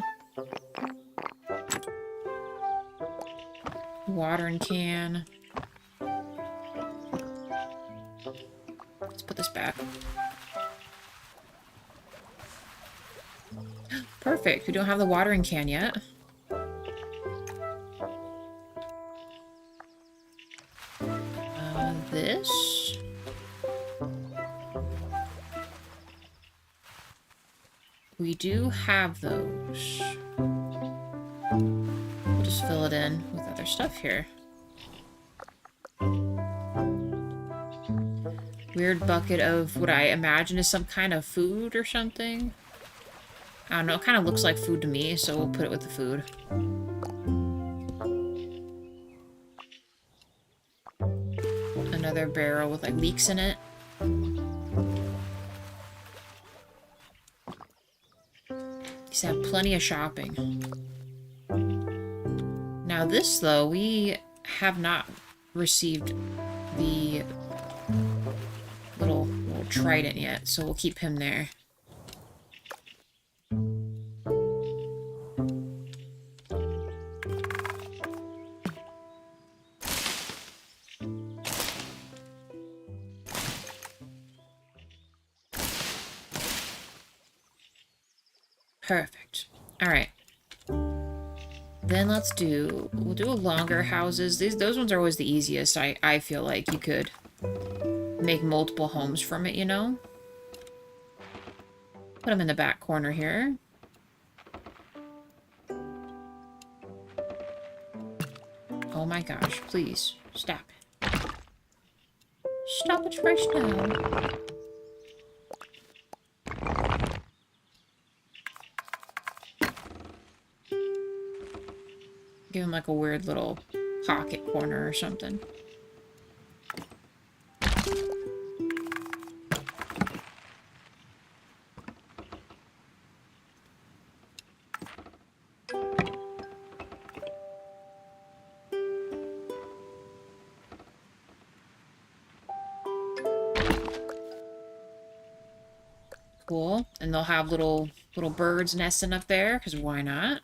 Watering can. Let's put this back. Perfect. We don't have the watering can yet. This. We do have those. We'll just fill it in with other stuff here. Weird bucket of what I imagine is some kind of food or something. I don't know, it kind of looks like food to me, so we'll put it with the food. Another barrel with like leeks in it. These have plenty of shopping. Now this, though, we have not received the little trident yet, so we'll keep him there. Perfect. Alright. Then we'll do a longer houses. Those ones are always the easiest. I feel like you could make multiple homes from it, you know? Put them in the back corner here. Oh my gosh, please. Stop it. Stop it right now. Give him like a weird little pocket corner or something. Cool. And they'll have little birds nesting up there, because why not?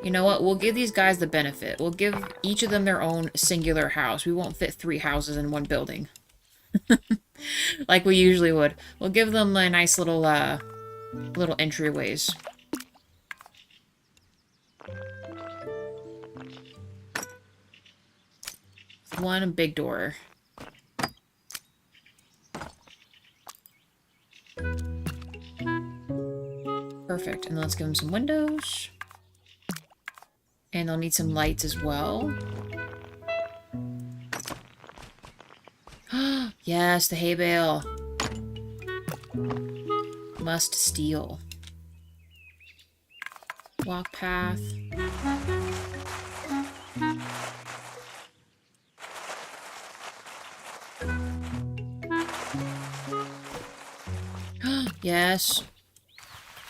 You know what? We'll give these guys the benefit. We'll give each of them their own singular house. We won't fit 3 houses in one building. Like we usually would. We'll give them a nice little, little entryways. One big door. Perfect. And let's give them some windows. And they'll need some lights as well. Yes, the hay bale. Must steal. Walk path. Yes.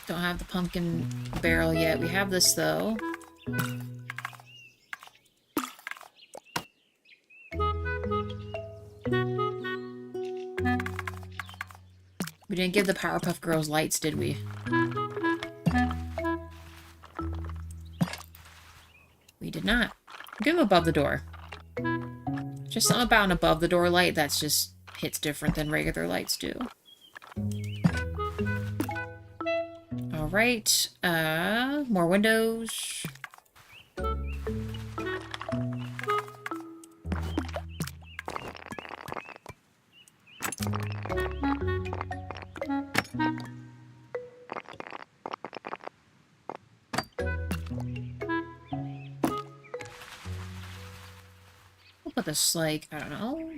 Don't have the pumpkin barrel yet. We have this, though. We didn't give the Powerpuff Girls lights, did we? We did not. Give them above the door. Just something about an above the door light that's just hits different than regular lights do. Alright, more windows. We'll put this, like, I don't know,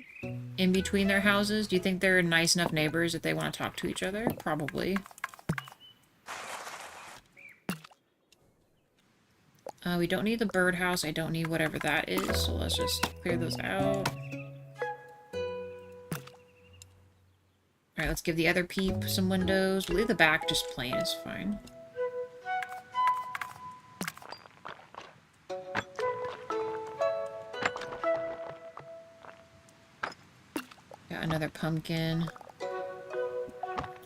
in between their houses. Do you think they're nice enough neighbors that they want to talk to each other? Probably. We don't need the birdhouse. I don't need whatever that is, so let's just clear those out. Alright, let's give the other peep some windows. We'll leave the back just plain, it's fine. Got another pumpkin.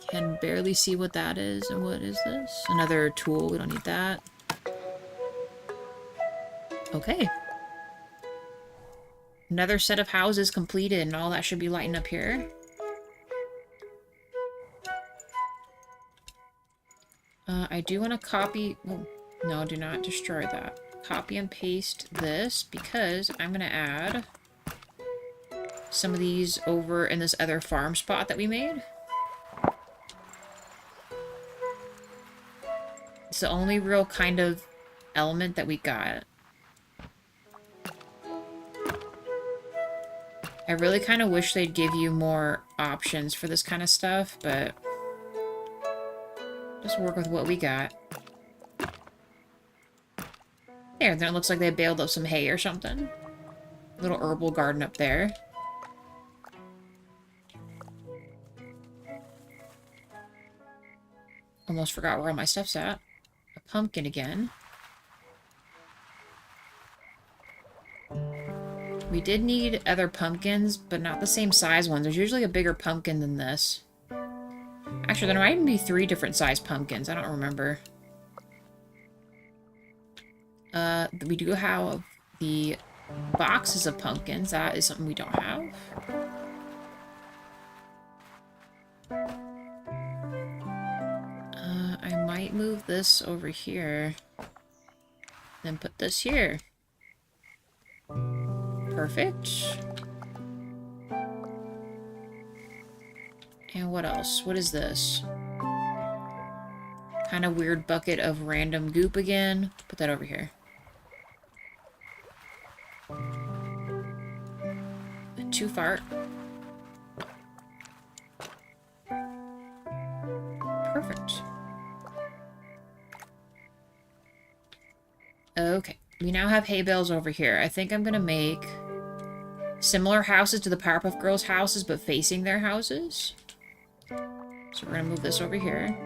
Can barely see what that is. And what is this? Another tool. We don't need that. Okay. Another set of houses completed, and all that should be lighting up here. I do want to copy... Oh, no, do not destroy that. Copy and paste this, because I'm going to add some of these over in this other farm spot that we made. It's the only real kind of element that we got. I really kind of wish they'd give you more options for this kind of stuff, but just work with what we got. There, then it looks like they baled up some hay or something. Little herbal garden up there. Almost forgot where all my stuff's at. A pumpkin again. We did need other pumpkins, but not the same size ones. There's usually a bigger pumpkin than this. Actually, there might even be 3 different size pumpkins. I don't remember. We do have the boxes of pumpkins. That is something we don't have. I might move this over here. Then put this here. Perfect. And what else? What is this? Kind of weird bucket of random goop again. Put that over here. Too far. Perfect. Okay. We now have hay bales over here. I think I'm gonna make similar houses to the Powerpuff Girls' houses, but facing their houses. So we're gonna move this over here.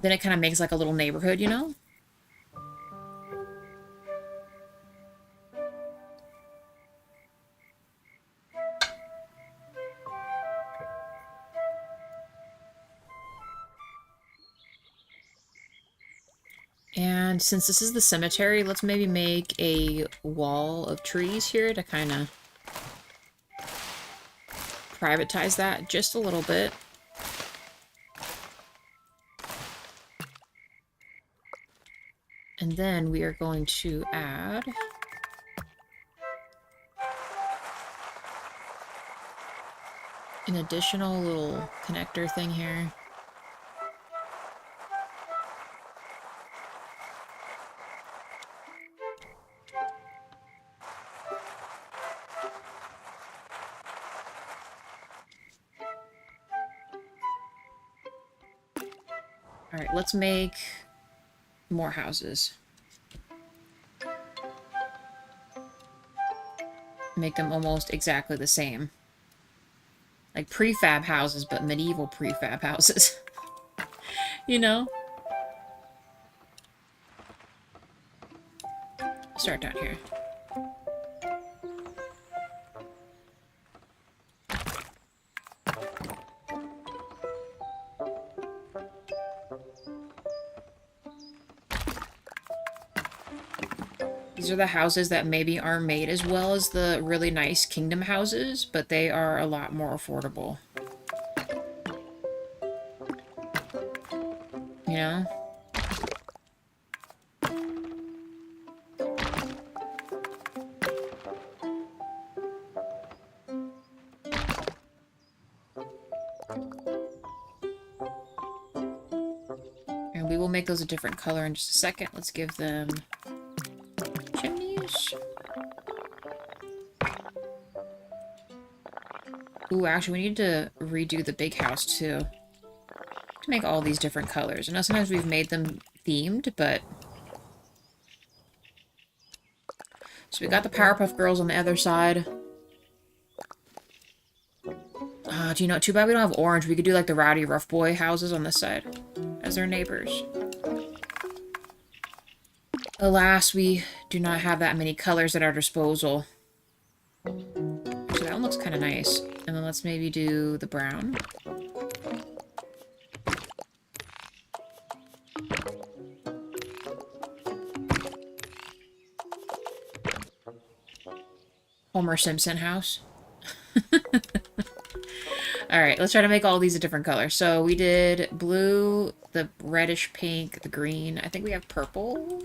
Then it kind of makes like a little neighborhood, you know? And since this is the cemetery, let's maybe make a wall of trees here to kind of privatize that just a little bit. And then we are going to add an additional little connector thing here. All right, let's make more houses. Make them almost exactly the same. Like prefab houses, but medieval prefab houses. You know? Start down here. These are the houses that maybe aren't made as well as the really nice kingdom houses, but they are a lot more affordable. You know? And we will make those a different color in just a second. Let's give them chimneys. Ooh, actually, we need to redo the big house, too. To make all these different colors. I know sometimes we've made them themed, but... So we got the Powerpuff Girls on the other side. Do you know, too bad we don't have orange. We could do, like, the Rowdy Rough Boy houses on this side as their neighbors. Alas, we do not have that many colors at our disposal. Actually, that one looks kind of nice. And then let's maybe do the brown. Homer Simpson house. Alright, let's try to make all these a different color. So we did blue, the reddish pink, the green. I think we have purple.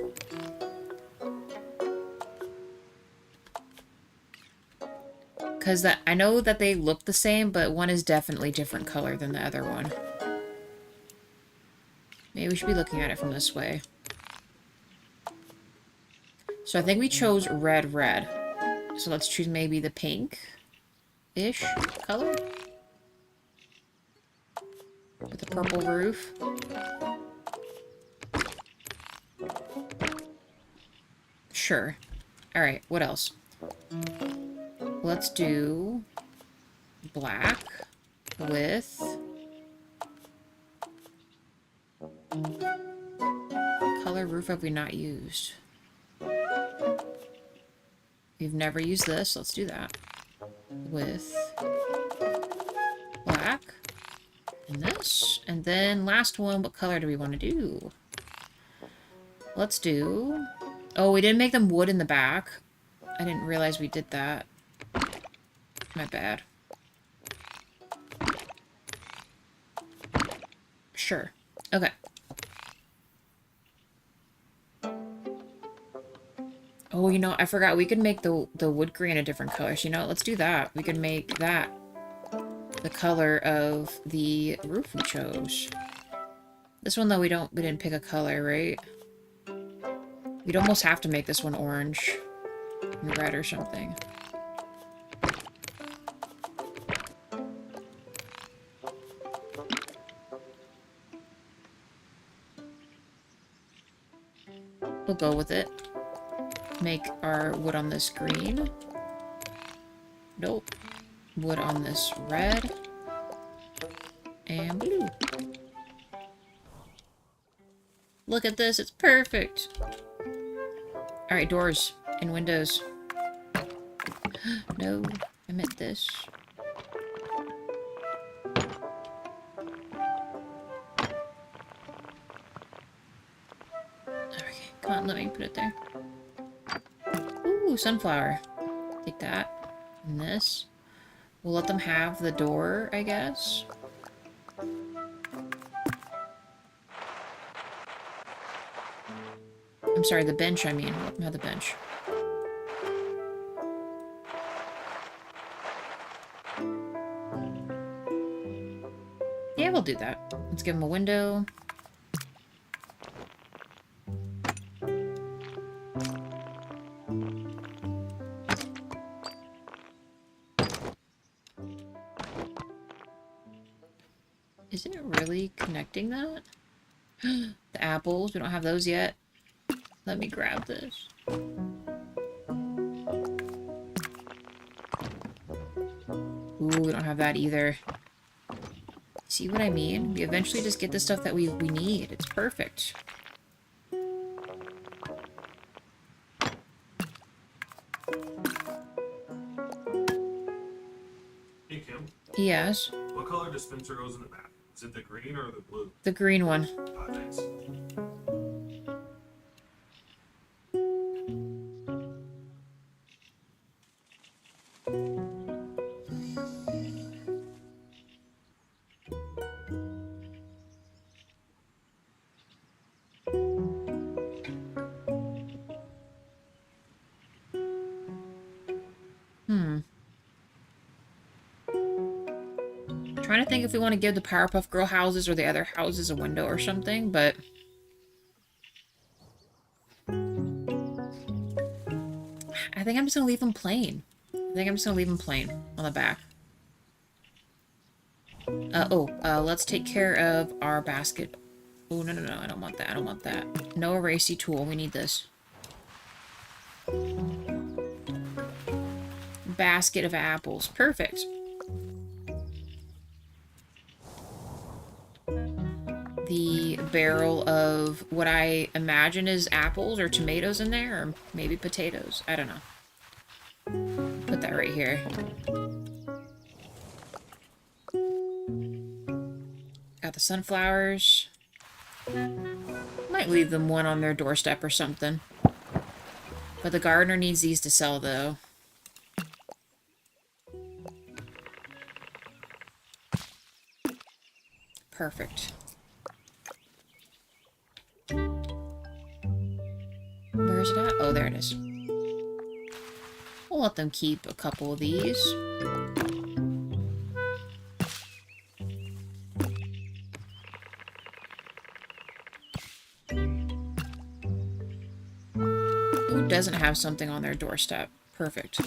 Because I know that they look the same, but one is definitely different color than the other one. Maybe we should be looking at it from this way. So I think we chose red. So let's choose maybe the pink-ish color. With a purple roof. Sure. Alright, what else? Let's do black with what color roof have we not used? We've never used this. Let's do that. With black. And this. And then last one, what color do we want to do? Let's do... Oh, we didn't make them wood in the back. I didn't realize we did that. My bad. Sure. Okay. Oh, you know, I forgot. We could make the wood grain a different color. So, you know, let's do that. We could make that the color of the roof we chose. This one, though, we didn't pick a color, right? We'd almost have to make this one orange and red or something. We'll go with it. Make our wood on this green. Nope. Wood on this red. And blue. Look at this, it's perfect. Alright, doors and windows. No, I meant this. Alright, Come on, let me put it there. Ooh, sunflower. Take that. And this. We'll let them have the door, I guess. I'm sorry, the bench, I mean. Not the bench. Yeah, we'll do that. Let's give them a window. Is it really connecting that? The apples, we don't have those yet. Let me grab this. Ooh, we don't have that either. See what I mean? We eventually just get the stuff that we need. It's perfect. Hey, Kim. Yes. What color dispenser goes in the back? Is it the green or the blue? The green one. Ah, nice. Trying to think if we want to give the Powerpuff Girl houses or the other houses a window or something, but... I think I'm just going to leave them plain. On the back. Let's take care of our basket. Oh, no, I don't want that. No erasey tool, we need this. Basket of apples, perfect. The barrel of what I imagine is apples or tomatoes in there, or maybe potatoes. I don't know. Put that right here. Got the sunflowers. Might leave them one on their doorstep or something. But the gardener needs these to sell, though. Perfect. Where is it at? Oh, there it is. We'll let them keep a couple of these. Who doesn't have something on their doorstep? Perfect.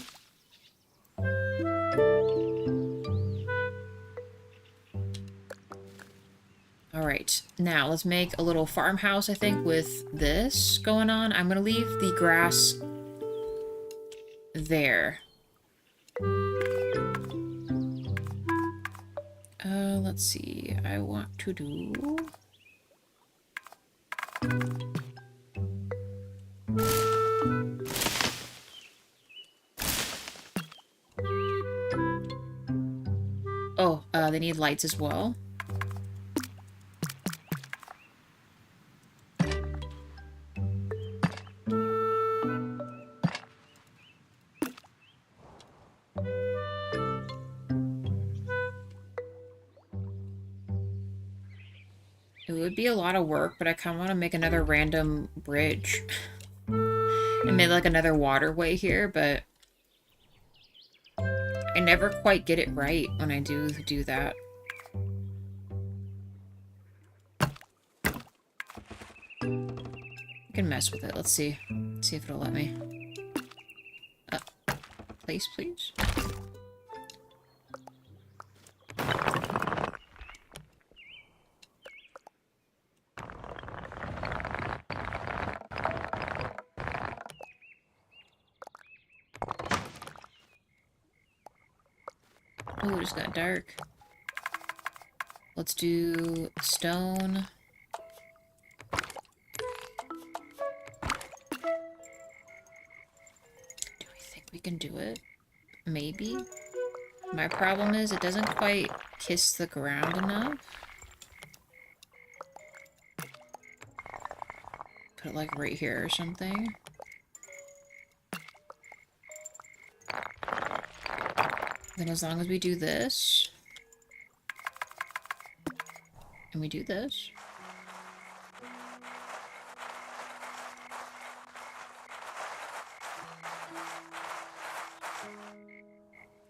Alright, now let's make a little farmhouse, I think, with this going on. I'm gonna leave the grass there. Let's see. I want to do... Oh, they need lights as well. It would be a lot of work, but I kind of want to make another random bridge. And make like another waterway here, but I never quite get it right when I do that. I can mess with it. Let's see. Let's see if it'll let me. Place, please. Oh, it just got dark. Let's do stone. Do we think we can do it? Maybe. My problem is it doesn't quite kiss the ground enough. Put Put it like right here or something. Then as long as we do this, and we do this,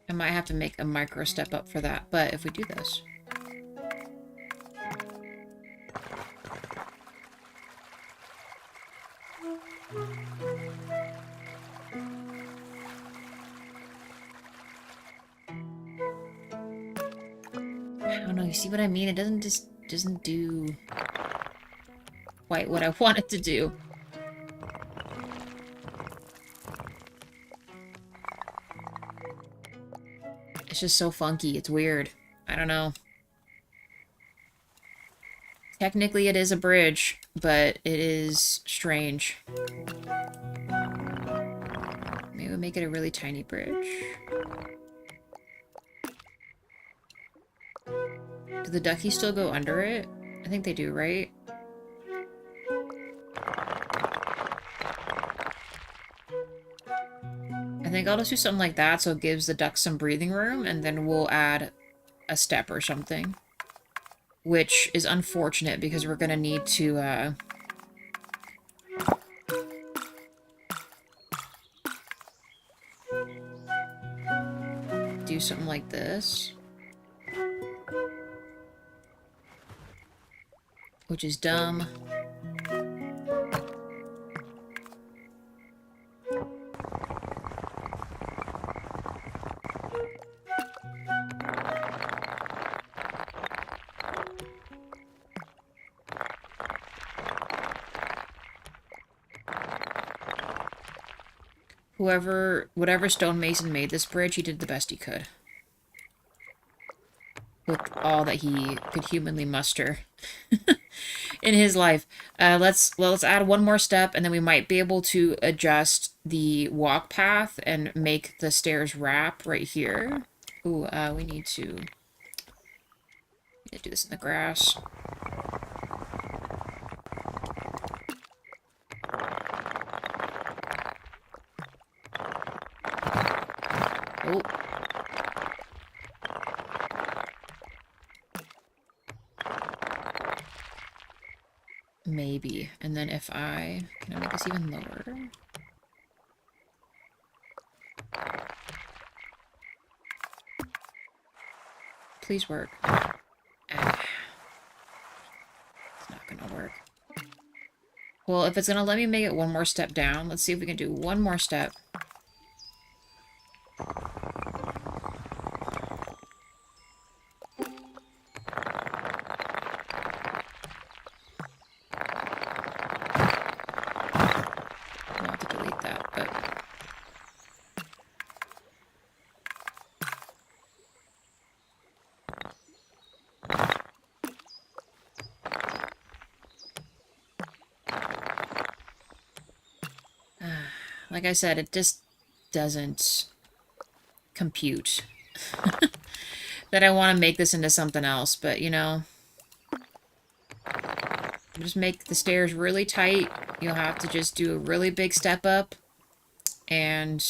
I might have to make a micro step up for that, but if we do this, I don't know, you see what I mean? It doesn't do quite what I want it to do. It's just so funky. It's weird. I don't know. Technically, it is a bridge, but it is strange. Maybe we'll make it a really tiny bridge. Do the duckies still go under it? I think they do, right? I think I'll just do something like that so it gives the ducks some breathing room, and then we'll add a step or something. Which is unfortunate because we're gonna need to, do something like this. Which is dumb. Whatever stonemason made this bridge, he did the best he could. With all that he could humanly muster in his life. Let's add one more step, and then we might be able to adjust the walk path and make the stairs wrap right here. Ooh, we need to do this in the grass. Oh. Maybe. And then if I... Can I make this even lower? Please work. Ah. It's not gonna work. Well, if it's gonna let me make it one more step down, let's see if we can do one more step. Like I said, it just doesn't compute that I want to make this into something else, but you know, just make the stairs really tight. You'll have to just do a really big step up, and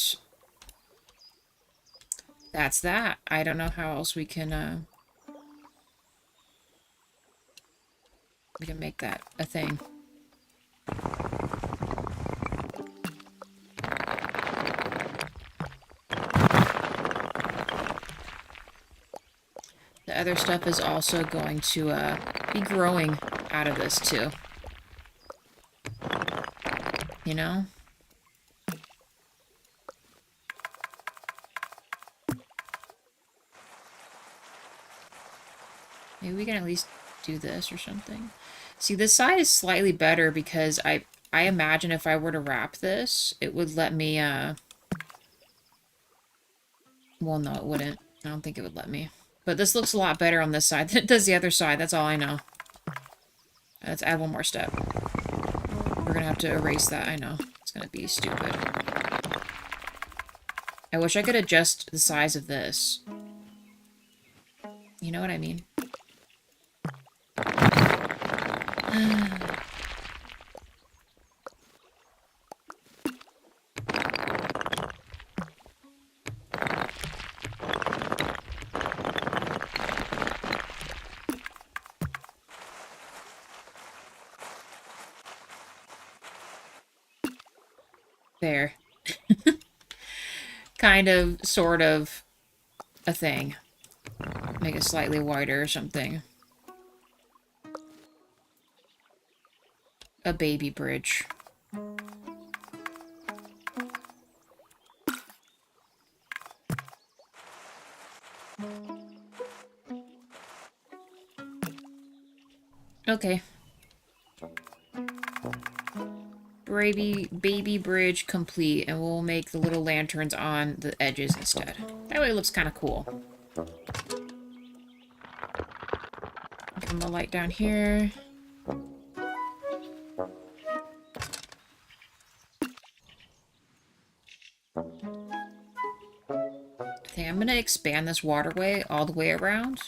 that's that. I don't know how else we can make that a thing. The other stuff is also going to be growing out of this too. You know? Maybe we can at least do this or something. See, this side is slightly better because I imagine if I were to wrap this, it would let me, well, no, it wouldn't. I don't think it would let me. But this looks a lot better on this side than it does the other side. That's all I know. Let's add one more step. We're gonna have to erase that, I know. It's gonna be stupid. I wish I could adjust the size of this. You know what I mean? There. Kind of, sort of, a thing. Make it slightly wider or something. A baby bridge. Okay. Baby bridge complete, and we'll make the little lanterns on the edges instead. That way it looks kind of cool. Give them a light down here. I think I'm going to expand this waterway all the way around.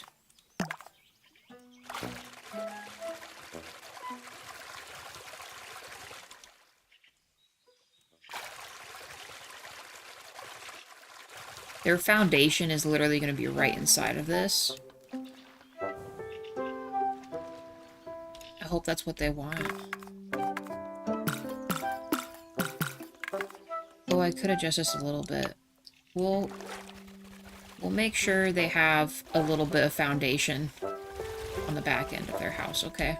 Their foundation is literally going to be right inside of this. I hope that's what they want. Oh, I could adjust this a little bit. We'll make sure they have a little bit of foundation on the back end of their house, okay?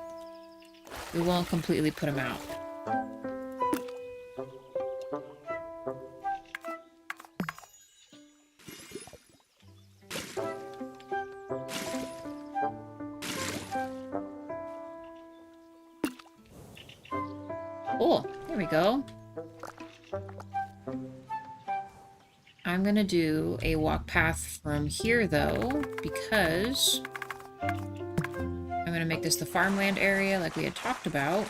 We won't completely put them out. Cool. There we go. I'm gonna do a walk path from here, though, because I'm gonna make this the farmland area like we had talked about.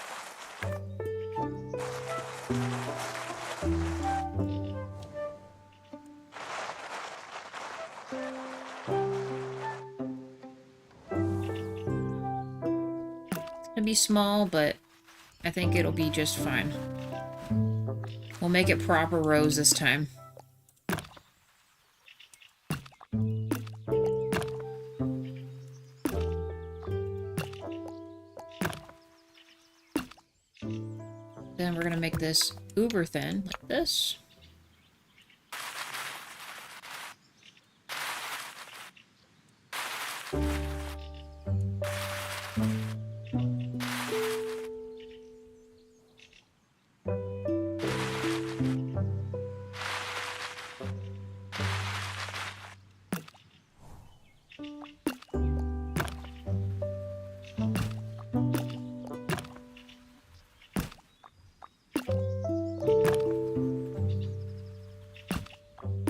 It's gonna be small, but I think it'll be just fine. We'll make it proper rows this time. Then we're gonna make this uber thin, like this.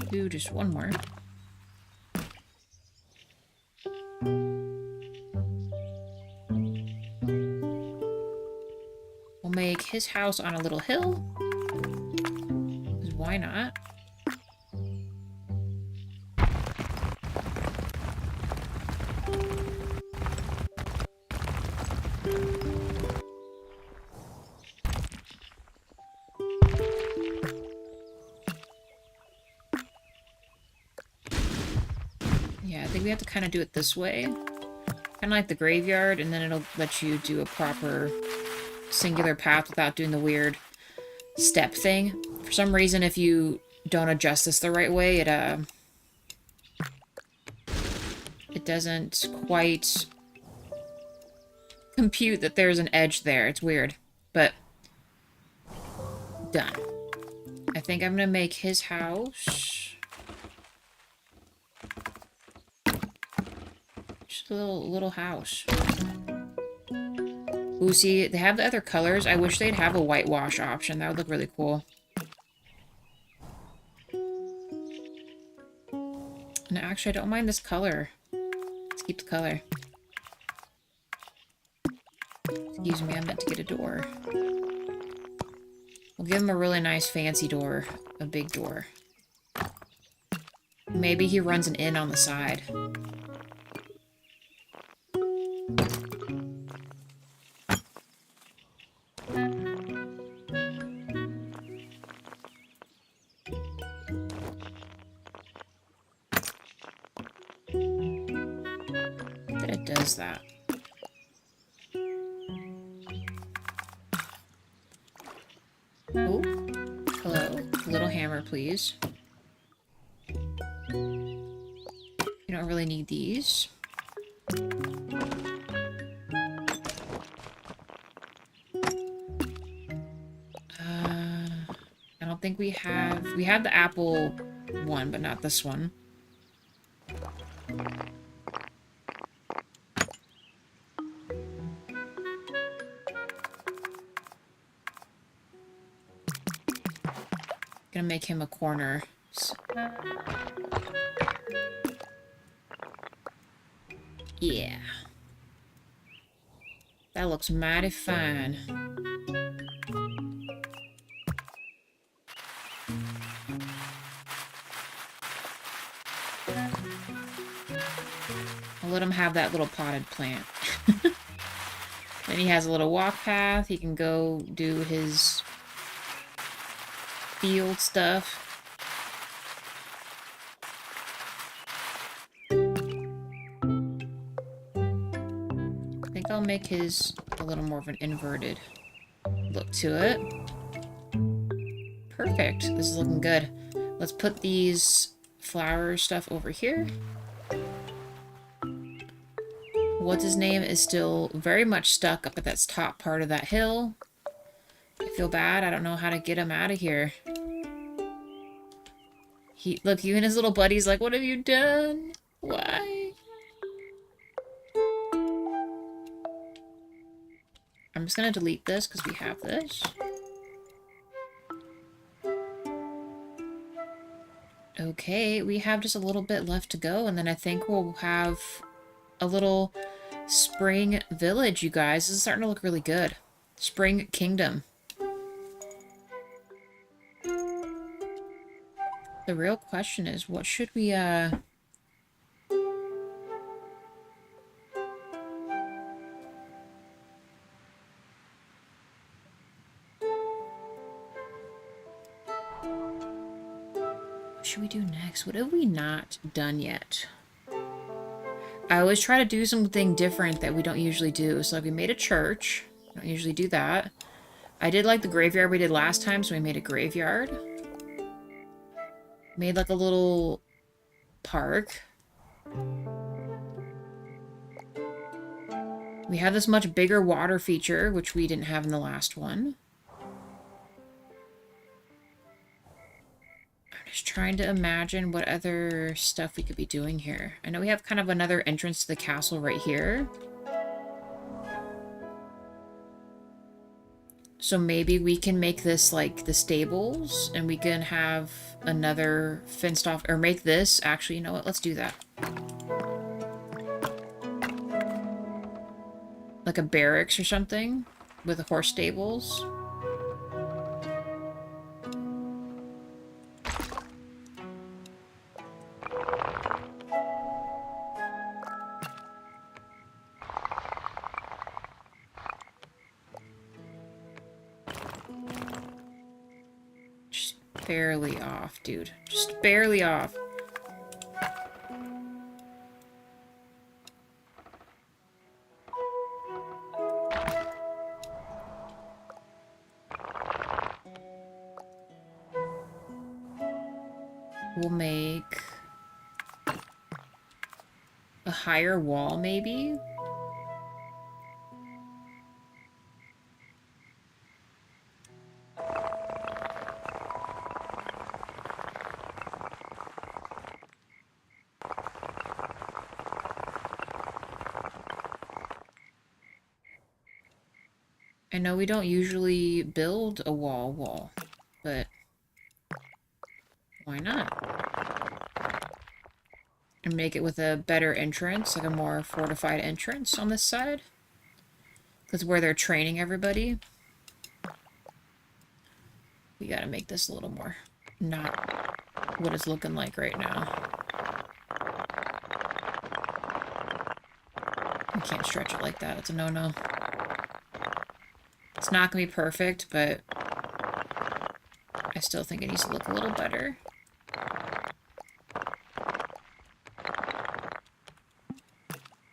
Do just one more. We'll make his house on a little hill. 'Cause why not? Yeah, I think we have to kind of do it this way. Kind of like the graveyard, and then it'll let you do a proper singular path without doing the weird step thing. For some reason, if you don't adjust this the right way, it doesn't quite compute that there's an edge there. It's weird, but done. I think I'm gonna make his house just a little house. Ooh, see, they have the other colors. I wish they'd have a whitewash option. That would look really cool. And actually, I don't mind this color. Let's keep the color. Excuse me, I meant to get a door. We'll give him a really nice fancy door. A big door. Maybe he runs an inn on the side. That it does that. Oh, hello. hammer, please. You don't really need these. I don't think we have... We have the apple one, but not this one. Gonna make him a corner. Yeah. That looks mighty fine. I'll let him have that little potted plant. Then he has a little walk path. He can go do his field stuff. I think I'll make his a little more of an inverted look to it. Perfect. This is looking good. Let's put these flower stuff over here. What's his name is still very much stuck up at that top part of that hill. I feel bad. I don't know how to get him out of here. Look, you and his little buddy's like, what have you done? Why? I'm just gonna delete this because we have this. Okay, we have just a little bit left to go, and then I think we'll have a little spring village, you guys. This is starting to look really good. Spring Kingdom. The real question is, what should we, what should we do next? What have we not done yet? I always try to do something different that we don't usually do. So like we made a church. I don't usually do that. I did like the graveyard we did last time, so we made a graveyard. Made like a little park. We have this much bigger water feature, which we didn't have in the last one. I'm just trying to imagine what other stuff we could be doing here. I know we have kind of another entrance to the castle right here. So maybe we can make this like the stables, and we can have another fenced off, or make this, actually, you know what, let's do that. Like a barracks or something with the horse stables. Barely off, dude. Just barely off. We'll make a higher wall, maybe? I know we don't usually build a wall, but why not? And make it with a better entrance, like a more fortified entrance on this side. Because where they're training everybody. We gotta make this a little more not what it's looking like right now. You can't stretch it like that, it's a no-no. It's not gonna be perfect, but I still think it needs to look a little better.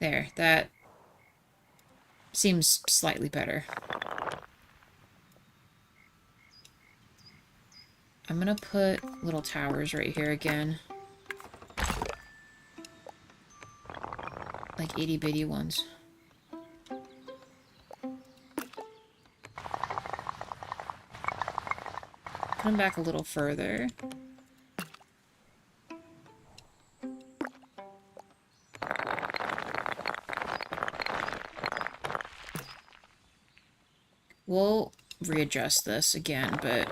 There, that seems slightly better. I'm gonna put little towers right here again. Like itty bitty ones. Come back a little further. We'll readjust this again, but...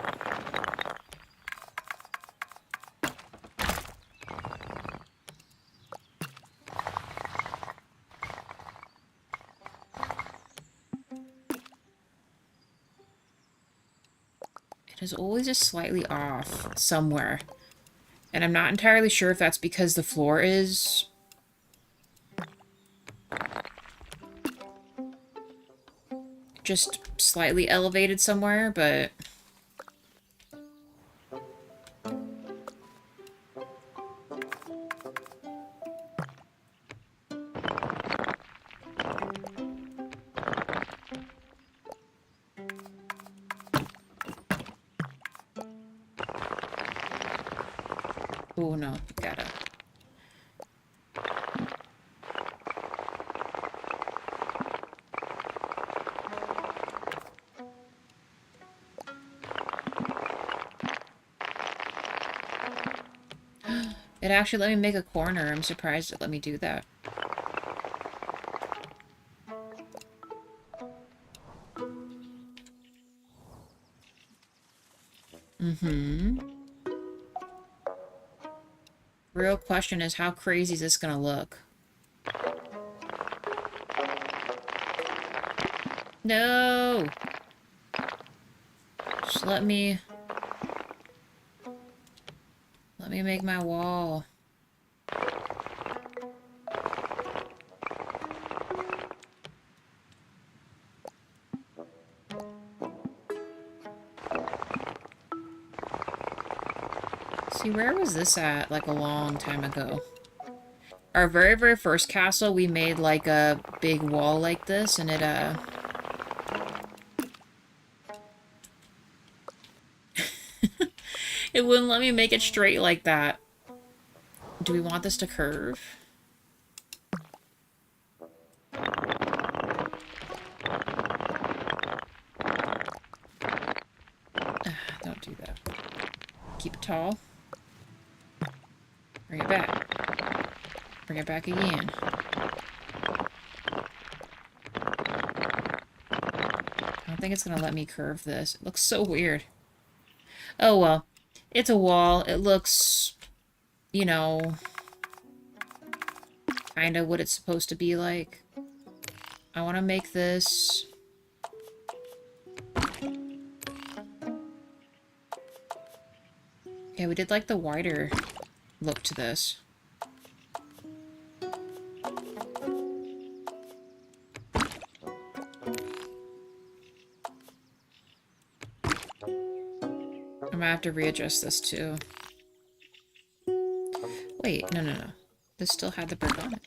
it is always just slightly off somewhere. And I'm not entirely sure if that's because the floor is... just slightly elevated somewhere, but... oh no, you gotta... it actually let me make a corner. I'm surprised it let me do that. Real question is, how crazy is this gonna look? No! Just let me make my wall. See, where was this at, like, a long time ago? Our very, very first castle, we made, like, a big wall like this, and it, it wouldn't let me make it straight like that. Do we want this to curve? Don't do that. Keep it tall. Bring it back. Bring it back again. I don't think it's gonna let me curve this. It looks so weird. Oh well. It's a wall. It looks, you know, kind of what it's supposed to be like. I want to make this... yeah, we did like the wider look to this. I'm gonna have to readjust this too. Wait, no. This still had the brick on it.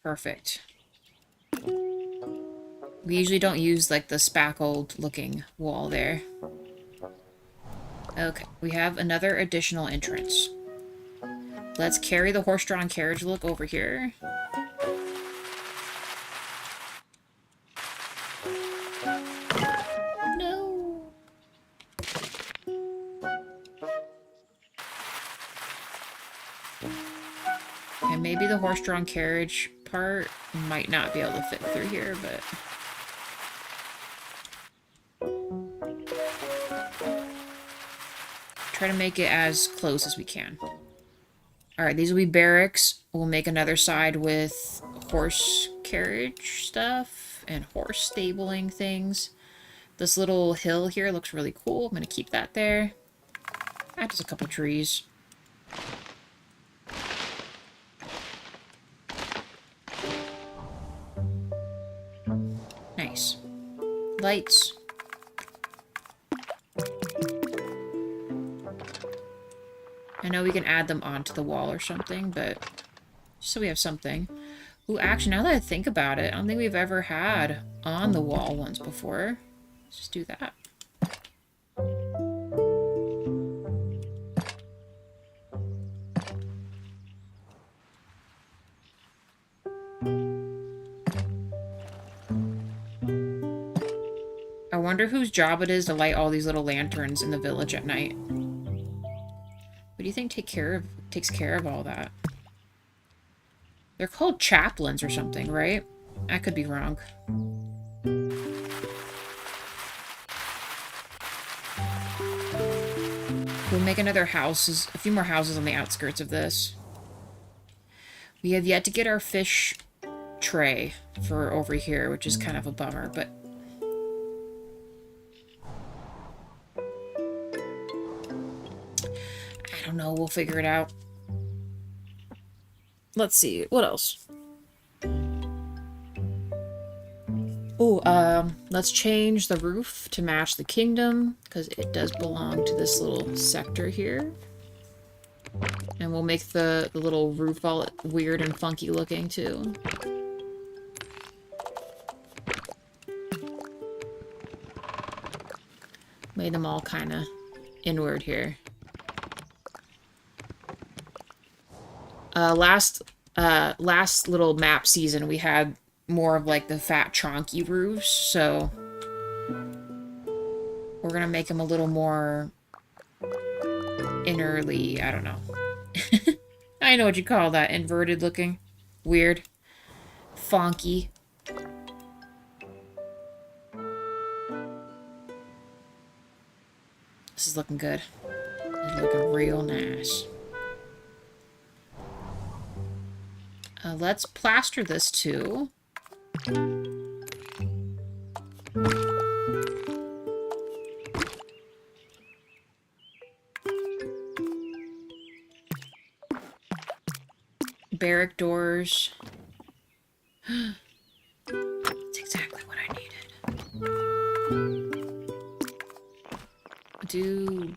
Perfect. We usually don't use, like, the spackled looking wall there. Okay, we have another additional entrance. Let's carry the horse-drawn carriage look over here. No! And maybe the horse-drawn carriage part might not be able to fit through here, but... try to make it as close as we can. Alright, these will be barracks. We'll make another side with horse carriage stuff and horse stabling things. This little hill here looks really cool. I'm going to keep that there. Add just a couple trees. Nice. Lights. I know we can add them onto the wall or something, but just so we have something. Ooh, actually, now that I think about it, I don't think we've ever had on the wall ones before. Let's just do that. I wonder whose job it is to light all these little lanterns in the village at night. What do you think takes care of all that? They're called chaplains or something, right? I could be wrong. We'll make another houses, a few more houses on the outskirts of this. We have yet to get our fish tray for over here, which is kind of a bummer, but I don't know, we'll figure it out. Let's see, what else? Oh, let's change the roof to match the kingdom, because it does belong to this little sector here. And we'll make the little roof all weird and funky looking, too. Made them all kind of inward here. Last little map season, we had more of like the fat chonky roofs, so we're gonna make them a little more innerly, I don't know. I know what you call that, inverted looking. Weird. Funky. This is looking good. This is looking real nice. Let's plaster this too. Barrack doors. That's exactly what I needed. Do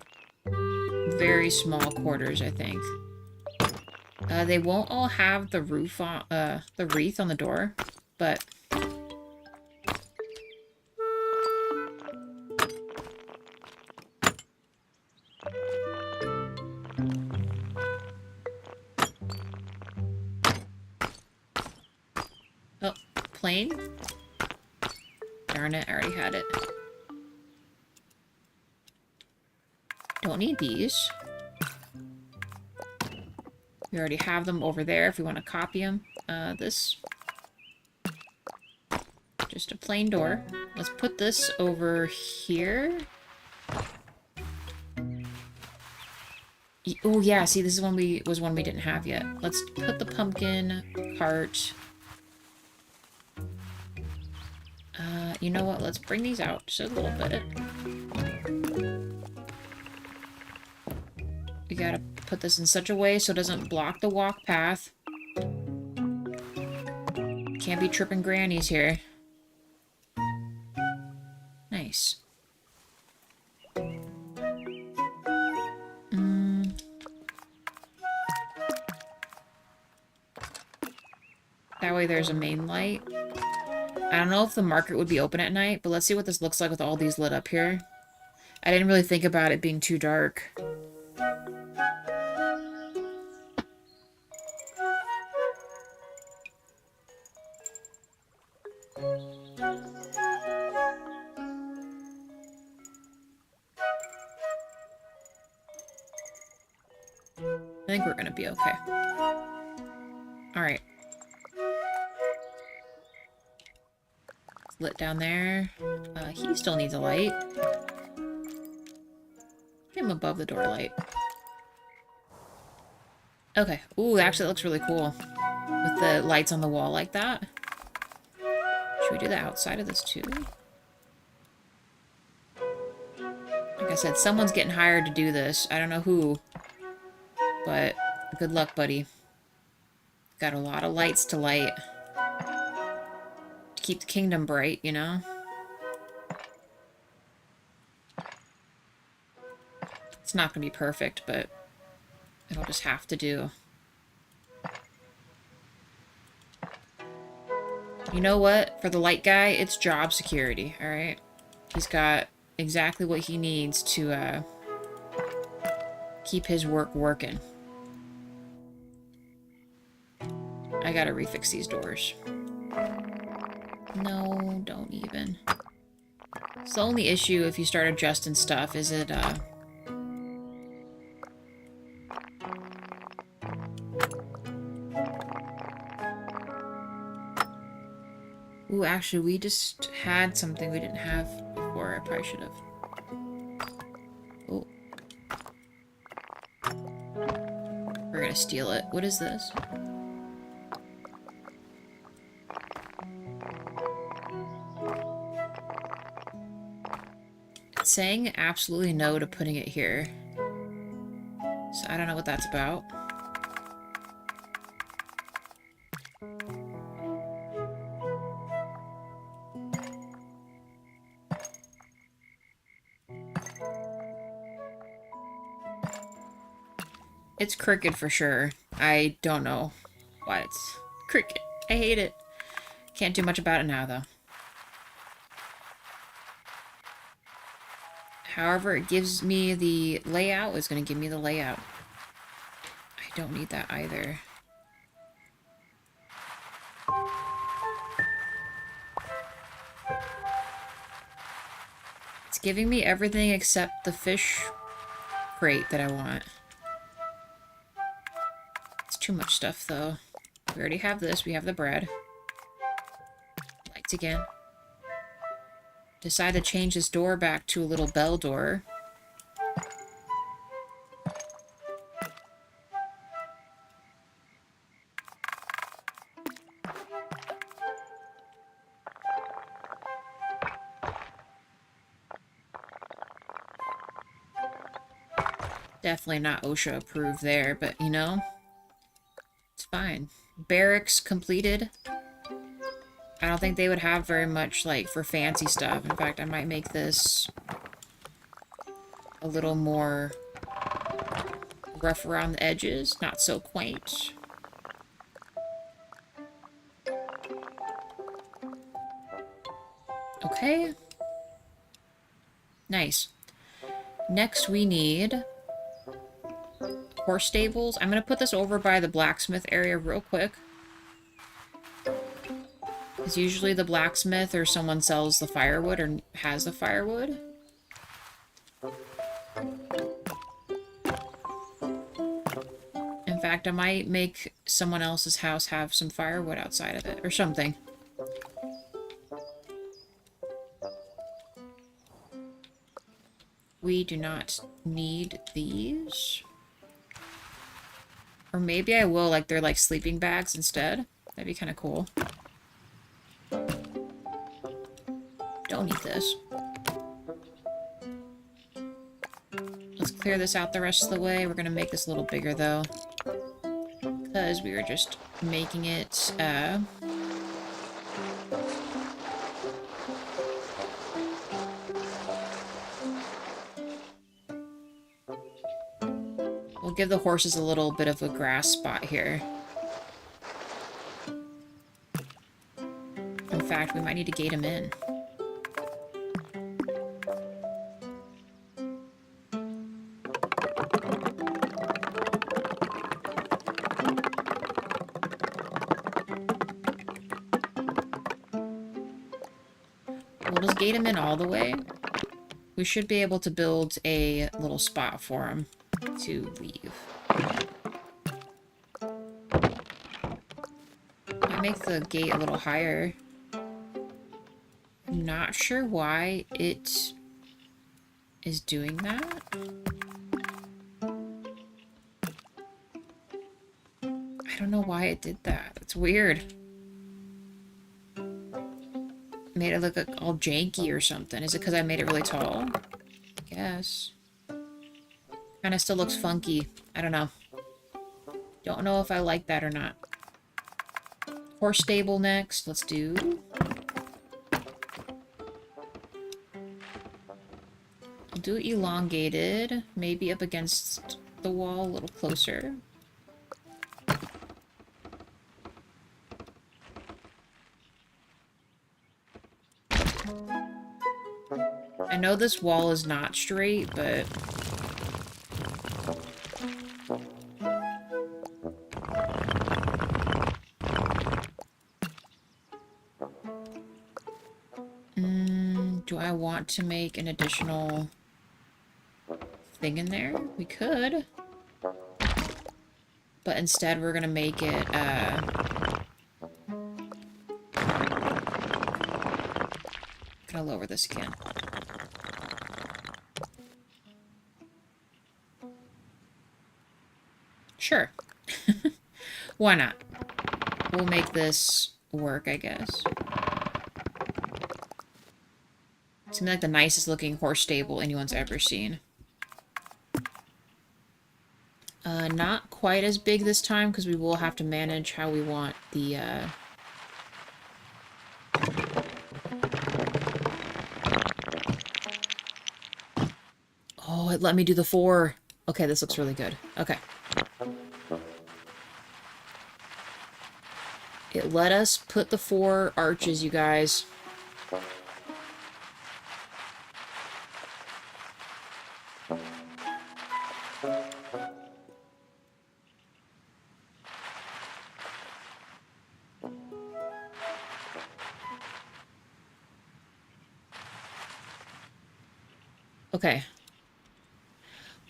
very small quarters, I think. They won't all have the roof on, the wreath on the door, but oh, plain? Darn it, I already had it. Don't need these. We already have them over there if we want to copy them. This. Just a plain door. Let's put this over here. Oh yeah, see, this is one we didn't have yet. Let's put the pumpkin cart. You know what? Let's bring these out just a little bit. We gotta put this in such a way so it doesn't block the walk path. Can't be tripping grannies here. Nice. That way there's a main light. I don't know if the market would be open at night, but let's see what this looks like with all these lit up here. I didn't really think about it being too dark. I think we're gonna be okay. Alright. Lit down there. He still needs a light. Get him above the door light. Okay. Ooh, actually that looks really cool. With the lights on the wall like that. Should we do the outside of this too? Like I said, someone's getting hired to do this. I don't know who. But good luck, buddy. Got a lot of lights to light. To keep the kingdom bright, you know? It's not gonna be perfect, but it'll just have to do. You know what? For the light guy, it's job security, alright? He's got exactly what he needs to keep his work working. I gotta refix these doors. No, don't even. It's the only issue if you start adjusting stuff, is it, Ooh, actually, we just had something we didn't have before. I probably should have. Oh. We're gonna steal it. What is this? It's saying absolutely no to putting it here. So I don't know what that's about. It's crooked for sure. I don't know why it's crooked. I hate it. Can't do much about it now, though. However, it gives me the layout. It's going to give me the layout. I don't need that either. It's giving me everything except the fish crate that I want. It's too much stuff, though. We already have this. We have the bread. Lights again. Decide to change this door back to a little bell door. Definitely not OSHA approved there, but you know, it's fine. Barracks completed. I don't think they would have very much, like, for fancy stuff. In fact, I might make this a little more rough around the edges, not so quaint. Okay. Nice. Next we need horse stables. I'm gonna put this over by the blacksmith area real quick. Because usually the blacksmith or someone sells the firewood or has the firewood. In fact, I might make someone else's house have some firewood outside of it or something. We do not need these. Or maybe I will, like, they're like sleeping bags instead. That'd be kind of cool. Don't need this. Let's clear this out the rest of the way. We're gonna make this a little bigger, though. Because we were just making it, we'll give the horses a little bit of a grass spot here. In fact, we might need to gate them in. We'll just gate them in all the way. We should be able to build a little spot for them to leave. I make the gate a little higher. I'm not sure why it is doing that. I don't know why it did that. It's weird. Made it look like all janky or something. Is it because I made it really tall? I guess. Kind of still looks funky. I don't know. Don't know if I like that or not. Horse stable next. Let's do. I'll do elongated. Maybe up against the wall a little closer. know this wall is not straight, but... do I want to make an additional thing in there? We could. But instead we're gonna make it, gonna lower this again. Sure. Why not? We'll make this work, I guess. It's gonna be like the nicest looking horse stable anyone's ever seen. Not quite as big this time, because we will have to manage how we want the, Oh, it let me do the 4. Okay, this looks really good. Okay. It let us put the 4 arches, you guys. Okay.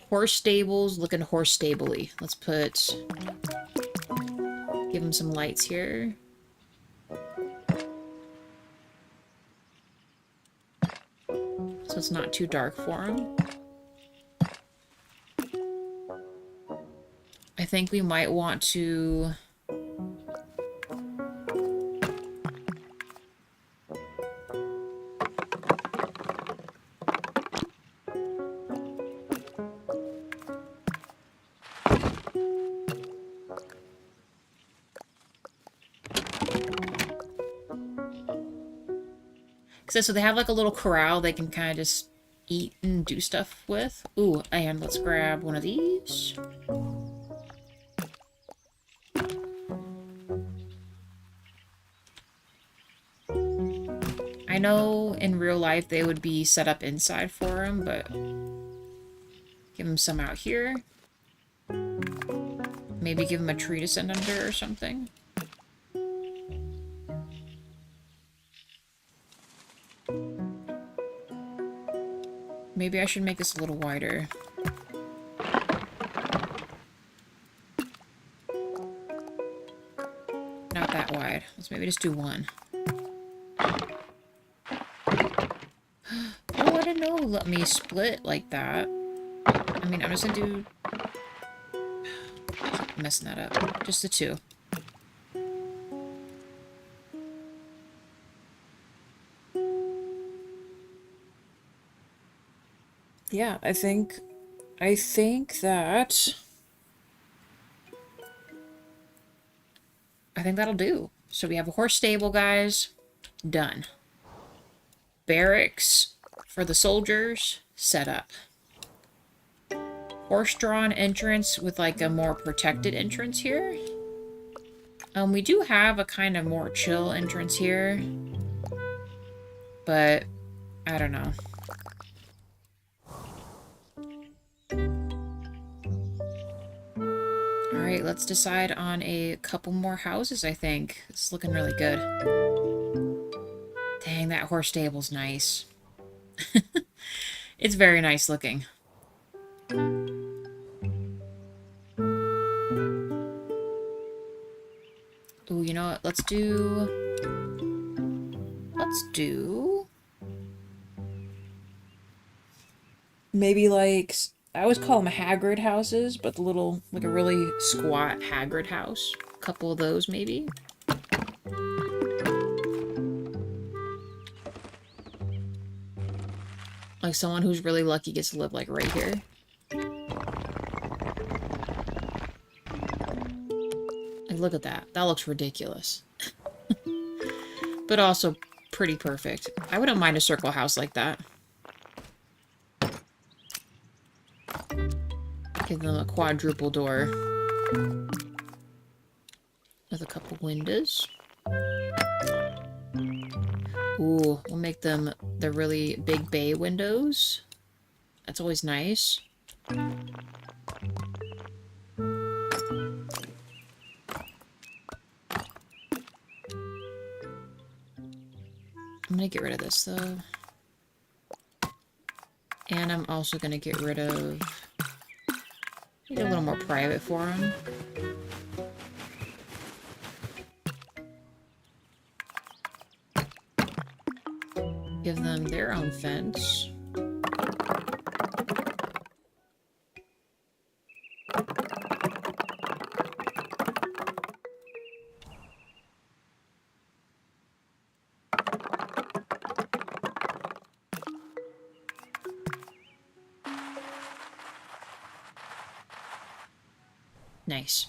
Horse stables looking horse stable-y. Let's put... Give them some lights here. So it's not too dark for them. I think we might want to... So they have like a little corral they can kind of just eat and do stuff with. Ooh, and let's grab one of these. I know in real life they would be set up inside for him, but give him some out here. Maybe give him a tree to send under or something. Maybe I should make this a little wider. Not that wide. Let's maybe just do 1. Oh, I didn't know. Let me split like that. I mean, I'm just gonna do... I'm messing that up. Just the 2. Yeah, I think that'll do. So we have a horse stable, guys. Done. Barracks for the soldiers. Set up. Horse-drawn entrance with like a more protected entrance here. We do have a kind of more chill entrance here. But, I don't know. Alright, let's decide on a couple more houses, I think. It's looking really good. Dang, that horse stable's nice. It's very nice looking. Ooh, you know what? Let's do... Maybe like... I always call them Hagrid houses, but the little, like a really squat Hagrid house. A couple of those, maybe. Like someone who's really lucky gets to live like right here. Like, look at that. That looks ridiculous. But also pretty perfect. I wouldn't mind a circle house like that. Give them a quadruple door with a couple windows. Ooh, we'll make them the really big bay windows. That's always nice. I'm gonna get rid of this, though. And I'm also gonna get rid of... Make it a little more private for them. Give them their own fence. Nice.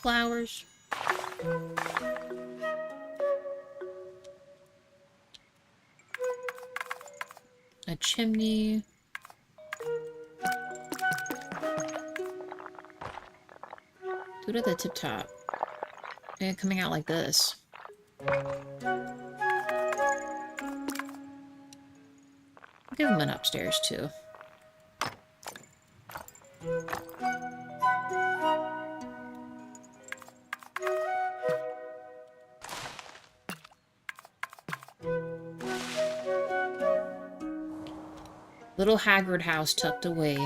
Flowers. A chimney. Do it at the tip top. And coming out like this. Give them an upstairs, too. Little Haggard house tucked away.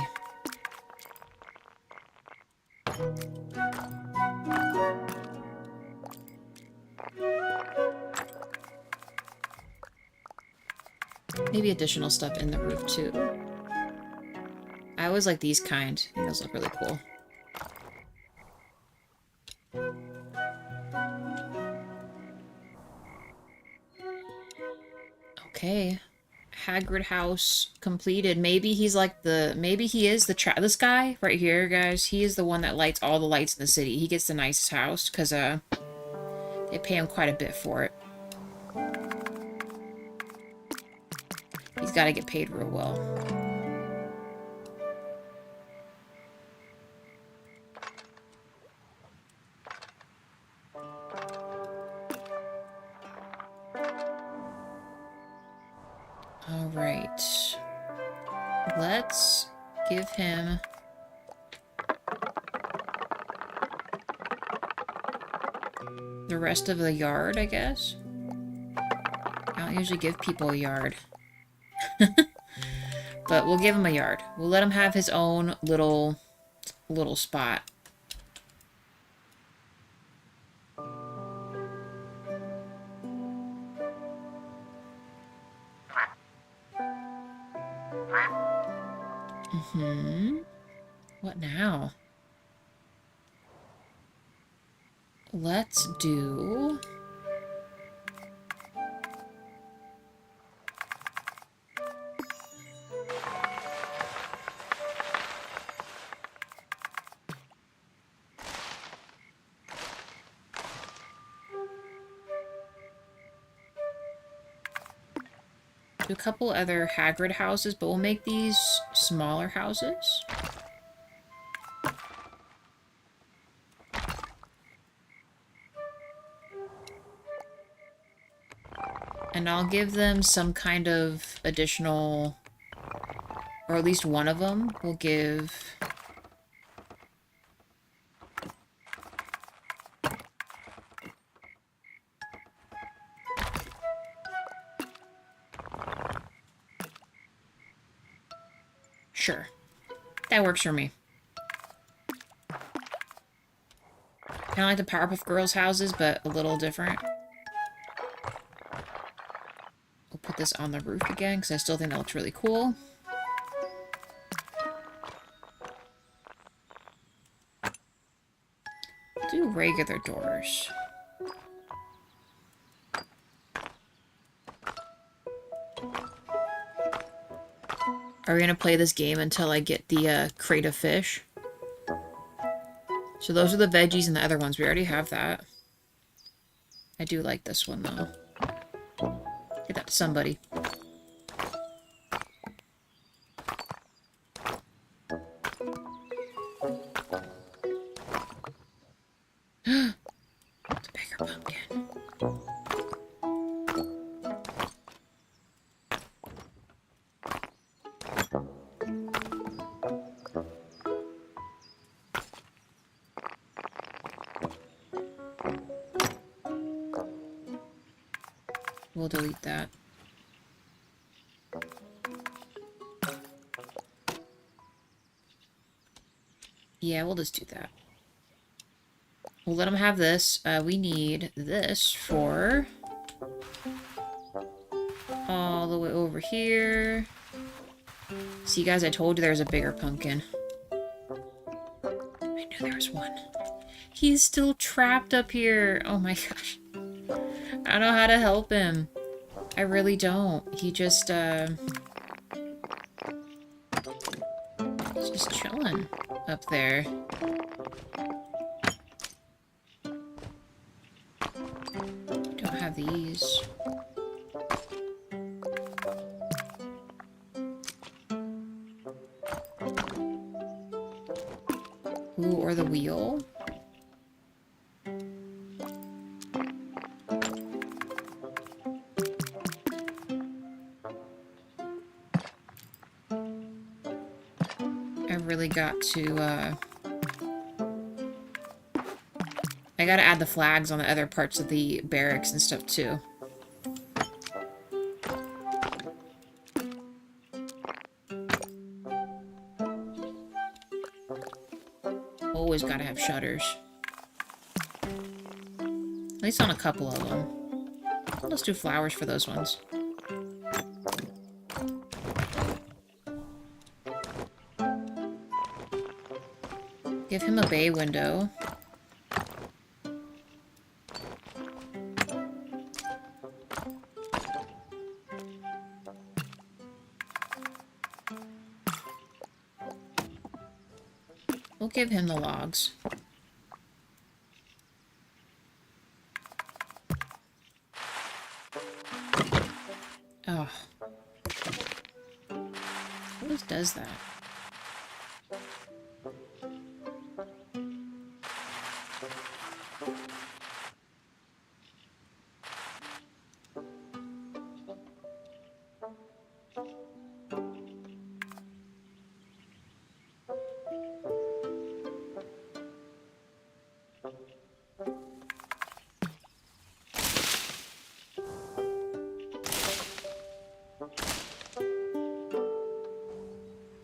Maybe additional stuff in the roof, too. I always like these kind. I think those look really cool. Okay. Hagrid house completed. Maybe he's like the... Maybe he is the... This guy right here, guys, he is the one that lights all the lights in the city. He gets the nicest house, because, they pay him quite a bit for it. He's got to get paid real well. Alright. Let's give him... the rest of the yard, I guess? I don't usually give people a yard. But we'll give him a yard. We'll let him have his own little spot. What now? Let's do... a couple other Hagrid houses, but we'll make these smaller houses. And I'll give them some kind of additional, or at least one of them will give... Sure. That works for me. Kind of like the Powerpuff Girls houses, but a little different. We'll put this on the roof again, because I still think that looks really cool. Do regular doors. Are we going to play this game until I get the crate of fish? So those are the veggies and the other ones. We already have that. I do like this one, though. Get that to somebody. We'll delete that. Yeah, we'll just do that. We'll let them have this. We need this for all the way over here. See, guys, I told you there was a bigger pumpkin. I knew there was one. He's still trapped up here. Oh my gosh. I don't know how to help him. I really don't. He just, he's just chilling up there. Don't have these. Ooh, or the wheel. I really got to, I gotta add the flags on the other parts of the barracks and stuff, too. Always gotta have shutters. At least on a couple of them. I'll just do flowers for those ones. Give him a bay window. We'll give him the logs. Oh. Who does that?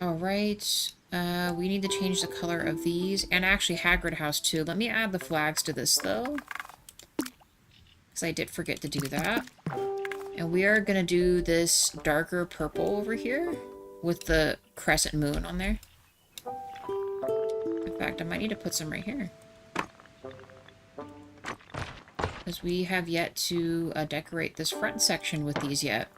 Alright, we need to change the color of these, and actually Hagrid House too. Let me add the flags to this though, because I did forget to do that. And we are going to do this darker purple over here, with the crescent moon on there. In fact, I might need to put some right here. Because we have yet to decorate this front section with these yet.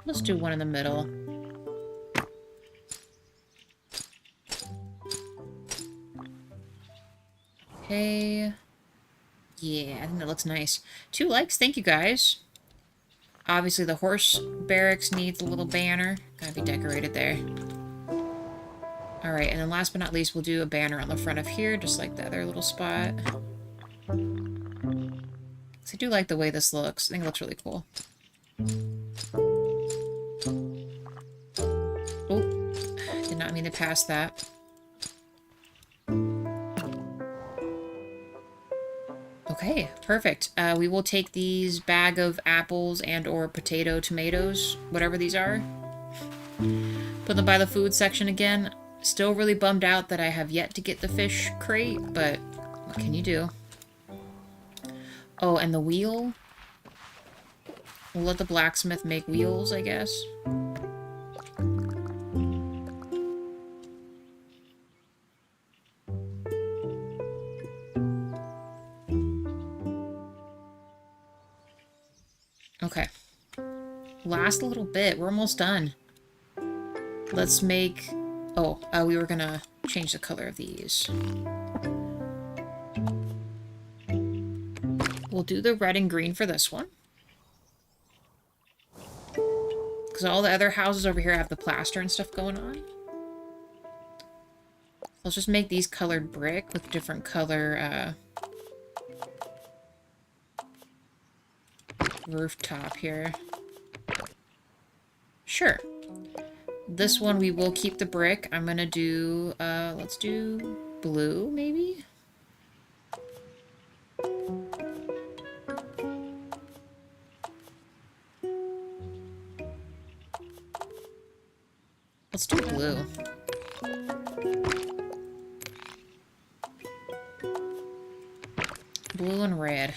Let's do one in the middle. Okay. Yeah, I think that looks nice. 2 likes, thank you guys. Obviously the horse barracks needs a little banner. Gotta be decorated there. Alright, and then last but not least, we'll do a banner on the front of here, just like the other little spot. So I do like the way this looks. I think it looks really cool. Oh, did not mean to pass that. Okay, perfect. We will take these bag of apples and or tomatoes, whatever these are. Put them by the food section again. Still really bummed out that I have yet to get the fish crate, but what can you do? Oh, and the wheel. We'll let the blacksmith make wheels, I guess. Okay. Last little bit. We're almost done. Let's make... Oh, we were gonna change the color of these. We'll do the red and green for this one. Because all the other houses over here have the plaster and stuff going on. Let's just make these colored brick with different color rooftop here. Sure. This one we will keep the brick. I'm gonna do, let's do blue, maybe? Let's do blue. Blue and red.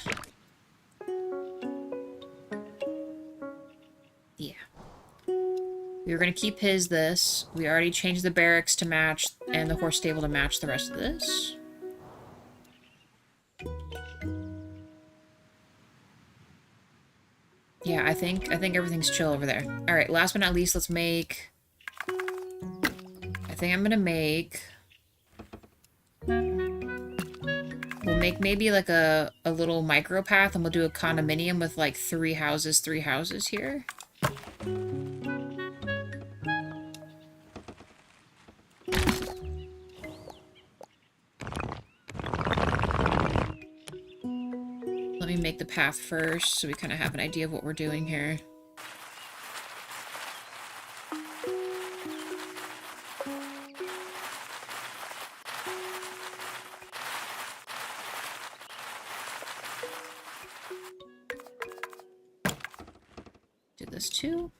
Yeah. We were going to keep his this. We already changed the barracks to match and the horse stable to match the rest of this. Yeah, I think everything's chill over there. All right, last but not least, let's make... I think I'm going to make... We'll make maybe like a little micro path, and we'll do a condominium with like 3 houses here. Let me make the path first so we kind of have an idea of what we're doing here. Do this too.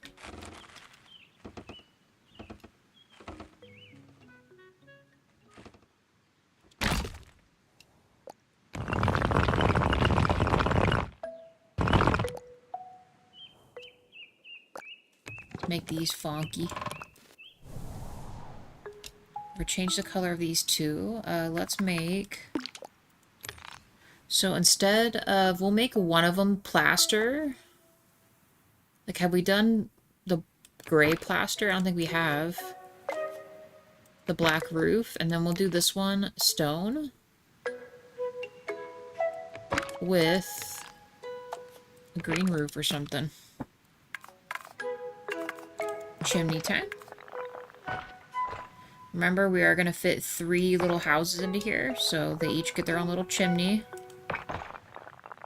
Make these funky. Or change the color of these two. Let's make... So instead of... We'll make one of them plaster. Like, have we done the gray plaster? I don't think we have. The black roof. And then we'll do this one stone. With a green roof or something. Chimney time. Remember, we are going to fit 3 little houses into here, so they each get their own little chimney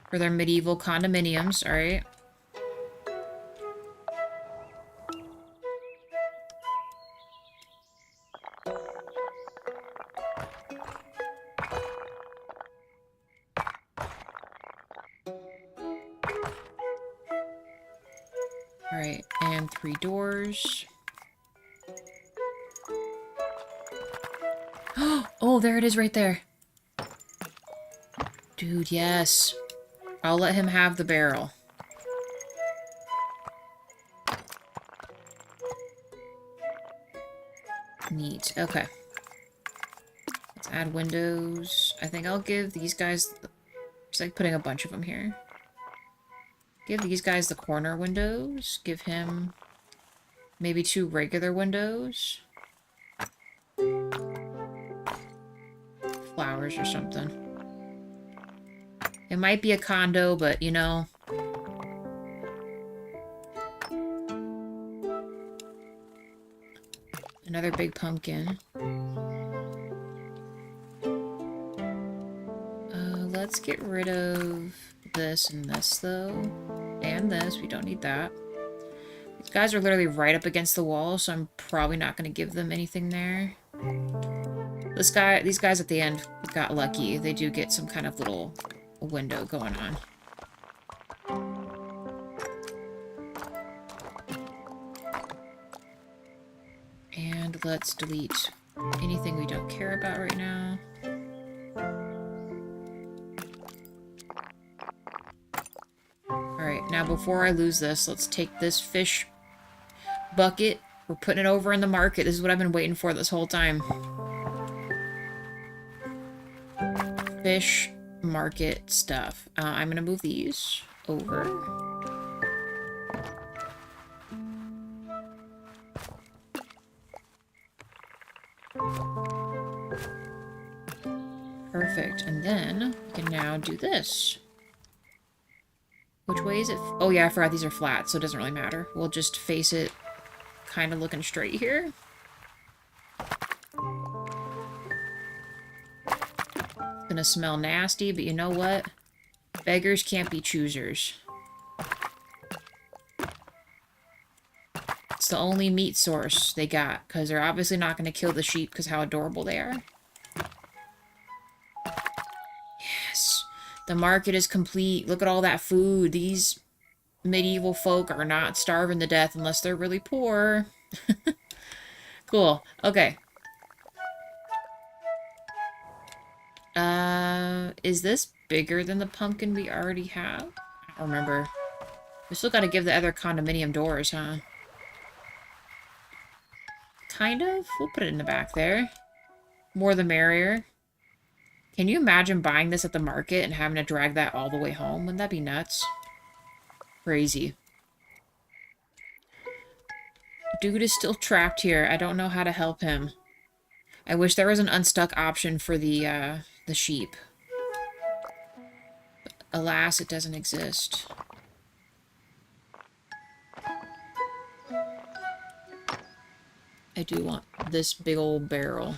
for their medieval condominiums, alright? Alright, and 3 doors. Oh, there it is right there. Dude, yes. I'll let him have the barrel. Neat. Okay. Let's add windows. I think I'll give these guys... It's like putting a bunch of them here. Give these guys the corner windows. Give him maybe 2 regular windows. Flowers or something. It might be a condo, but you know. Another big pumpkin. Let's get rid of this and this, though. And this. We don't need that. These guys are literally right up against the wall, so I'm probably not going to give them anything there. These guys at the end got lucky. They do get some kind of little window going on. And let's delete anything we don't care about right now. Alright, now before I lose this, let's take this fish bucket. We're putting it over in the market. This is what I've been waiting for this whole time. Fish market stuff. I'm gonna move these over. Perfect. And then we can now do this. Which way is it? Oh yeah, I forgot these are flat, so it doesn't really matter. We'll just face it kind of looking straight here. Gonna smell nasty, but you know what? Beggars can't be choosers. It's the only meat source they got, because they're obviously not going to kill the sheep because how adorable they are. Yes. The market is complete. Look at all that food. These medieval folk are not starving to death unless they're really poor. Cool. Okay. Is this bigger than the pumpkin we already have? I don't remember. We still gotta give the other condominium doors, huh? Kind of. We'll put it in the back there. More the merrier. Can you imagine buying this at the market and having to drag that all the way home? Wouldn't that be nuts? Crazy. Dude is still trapped here. I don't know how to help him. I wish there was an unstuck option for the sheep. But alas, it doesn't exist. I do want this big old barrel.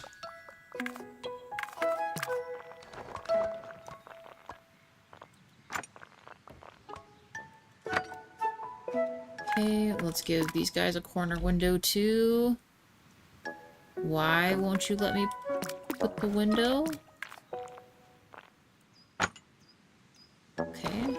Okay, let's give these guys a corner window too. Why won't you let me put the window? Okay.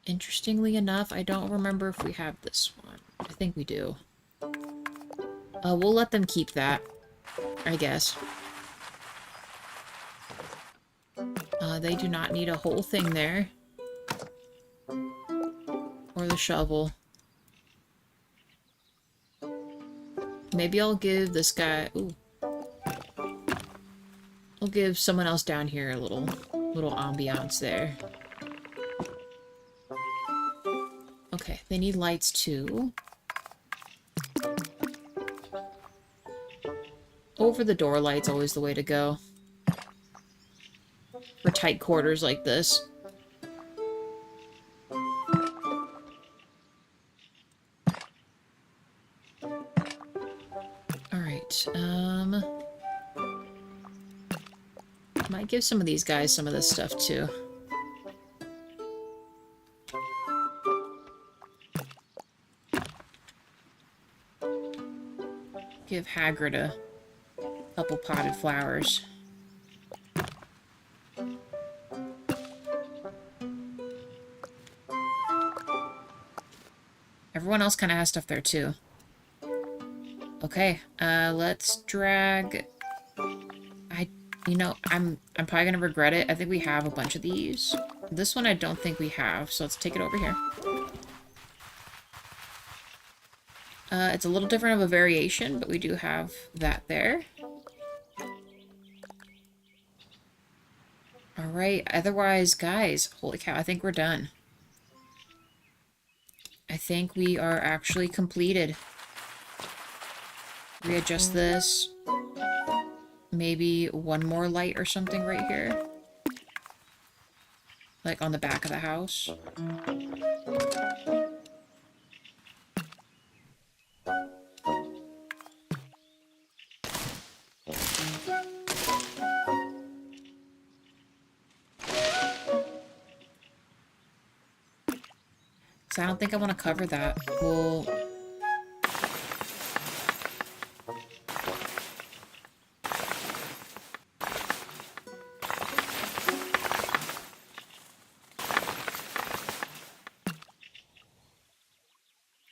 Interestingly enough, I don't remember if we have this one. I think we do. We'll let them keep that, I guess. They do not need a whole thing there. Or the shovel. Maybe I'll give this guy... Ooh. I'll give someone else down here a little ambiance there. Okay, they need lights too. Over the door light's always the way to go. For tight quarters like this. Alright, might give some of these guys some of this stuff too. Give Hagrid a couple potted flowers. Everyone else kind of has stuff there too. Okay, let's drag... You know, I'm probably gonna regret it. I think we have a bunch of these. This one I don't think we have, so let's take it over here. It's a little different of a variation, but we do have that there. Alright, otherwise, guys, holy cow, I think we're done. I think we are actually completed. Readjust this. Maybe one more light or something right here. Like on the back of the house. So I don't think I want to cover that. We'll...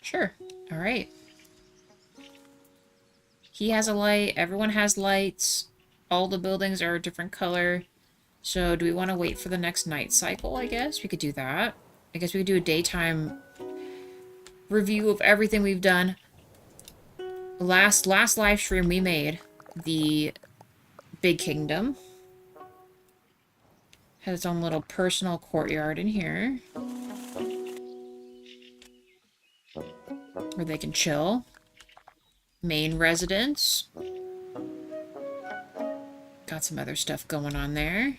Sure. Alright. He has a light. Everyone has lights. All the buildings are a different color. So do we want to wait for the next night cycle, I guess? We could do that. I guess we could do a daytime review of everything we've done. Last live stream we made, the Big Kingdom. Has its own little personal courtyard in here. Where they can chill. Main residence. Got some other stuff going on there.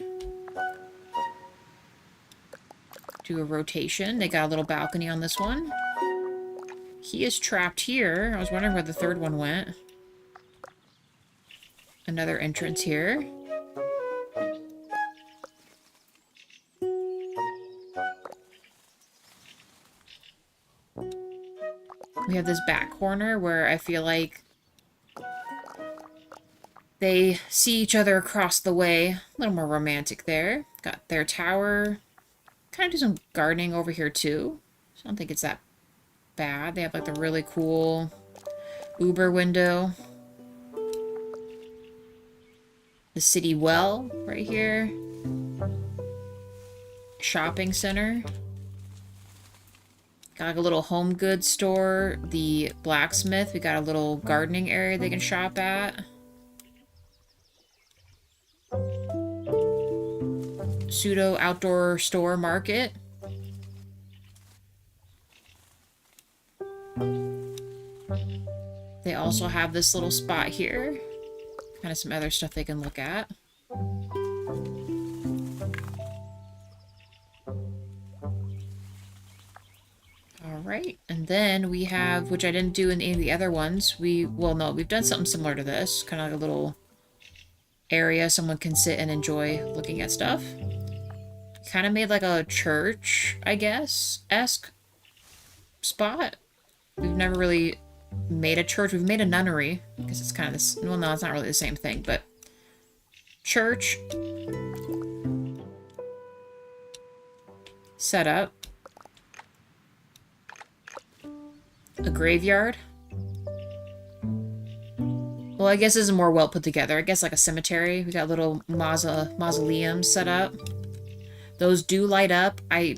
Do a rotation. They got a little balcony on this one. He is trapped here. I was wondering where the third one went. Another entrance here. We have this back corner where I feel like they see each other across the way. A little more romantic there. Got their tower. Kind of do some gardening over here too. So I don't think it's that bad. They have like the really cool Uber window. The city well right here. Shopping center. Got like a little home goods store. The blacksmith. We got a little gardening area they can shop at. Pseudo outdoor store market. They also have this little spot here. Kind of some other stuff they can look at. Alright, and then we have, which I didn't do in any of the other ones, well no, we've done something similar to this. Kind of like a little area someone can sit and enjoy looking at stuff. Kind of made like a church, I guess-esque spot. We've never really made a church. We've made a nunnery, because it's kind of this, well no, it's not really the same thing, but church set up. A graveyard. Well, I guess this is more well put together. I guess like a cemetery. We got little mausoleums set up. Those do light up. I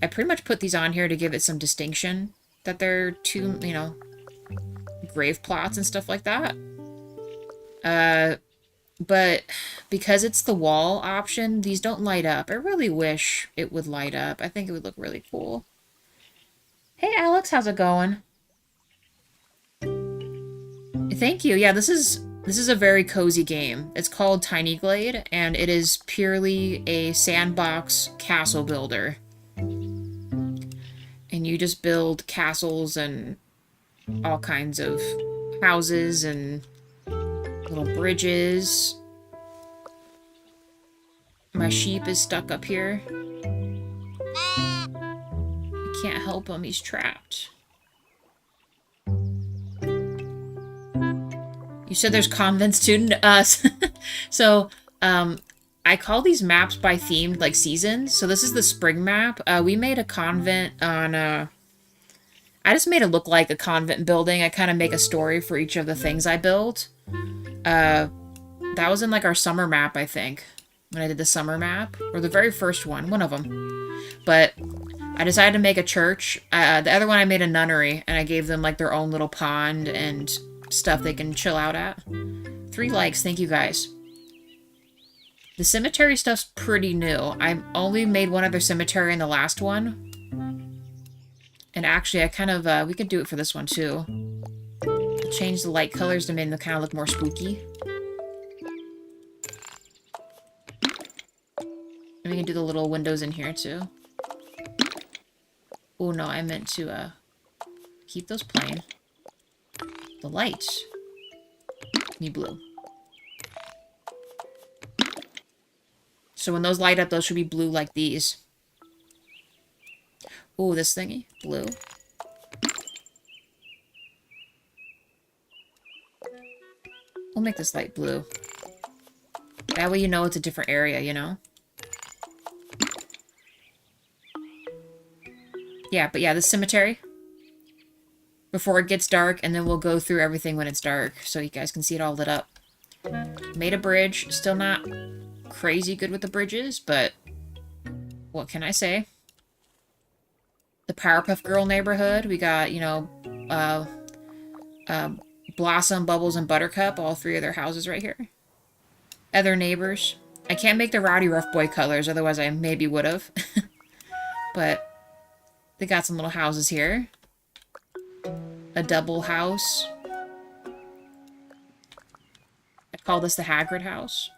pretty much put these on here to give it some distinction. That they're two, you know, grave plots and stuff like that. But because it's the wall option, these don't light up. I really wish it would light up. I think it would look really cool. Hey Alex, how's it going? Thank you. Yeah, this is a very cozy game. It's called Tiny Glade, and it is purely a sandbox castle builder. And you just build castles and all kinds of houses and little bridges. My sheep is stuck up here. I can't help him, he's trapped. You said there's convents too? So, I call these maps by themed, like, seasons. So this is the spring map. We made a convent on, I just made it look like a convent building. I kind of make a story for each of the things I built. That was in, like, our summer map, I think. When I did the summer map. Or the very first one of them. But I decided to make a church. The other one I made a nunnery. And I gave them, like, their own little pond and stuff they can chill out at. 3 likes, thank you guys. The cemetery stuff's pretty new. I only made one other cemetery in the last one. And actually, I kind of, we could do it for this one too. Change the light colors to make them kind of look more spooky. And we can do the little windows in here too. Oh no, I meant to, keep those plain. The lights need blue. So when those light up, those should be blue like these. Oh, this thingy, blue. We'll make this light blue. That way you know it's a different area, you know? Yeah, but yeah, the cemetery. Before it gets dark, and then we'll go through everything when it's dark, so you guys can see it all lit up. Made a bridge. Still not crazy good with the bridges, but what can I say? The Powerpuff Girl neighborhood. We got, you know, Blossom, Bubbles, and Buttercup. All 3 of their houses right here. Other neighbors. I can't make the Rowdy Rough Boy colors, otherwise I maybe would have. But they got some little houses here. A double house. I call this the Hagrid house.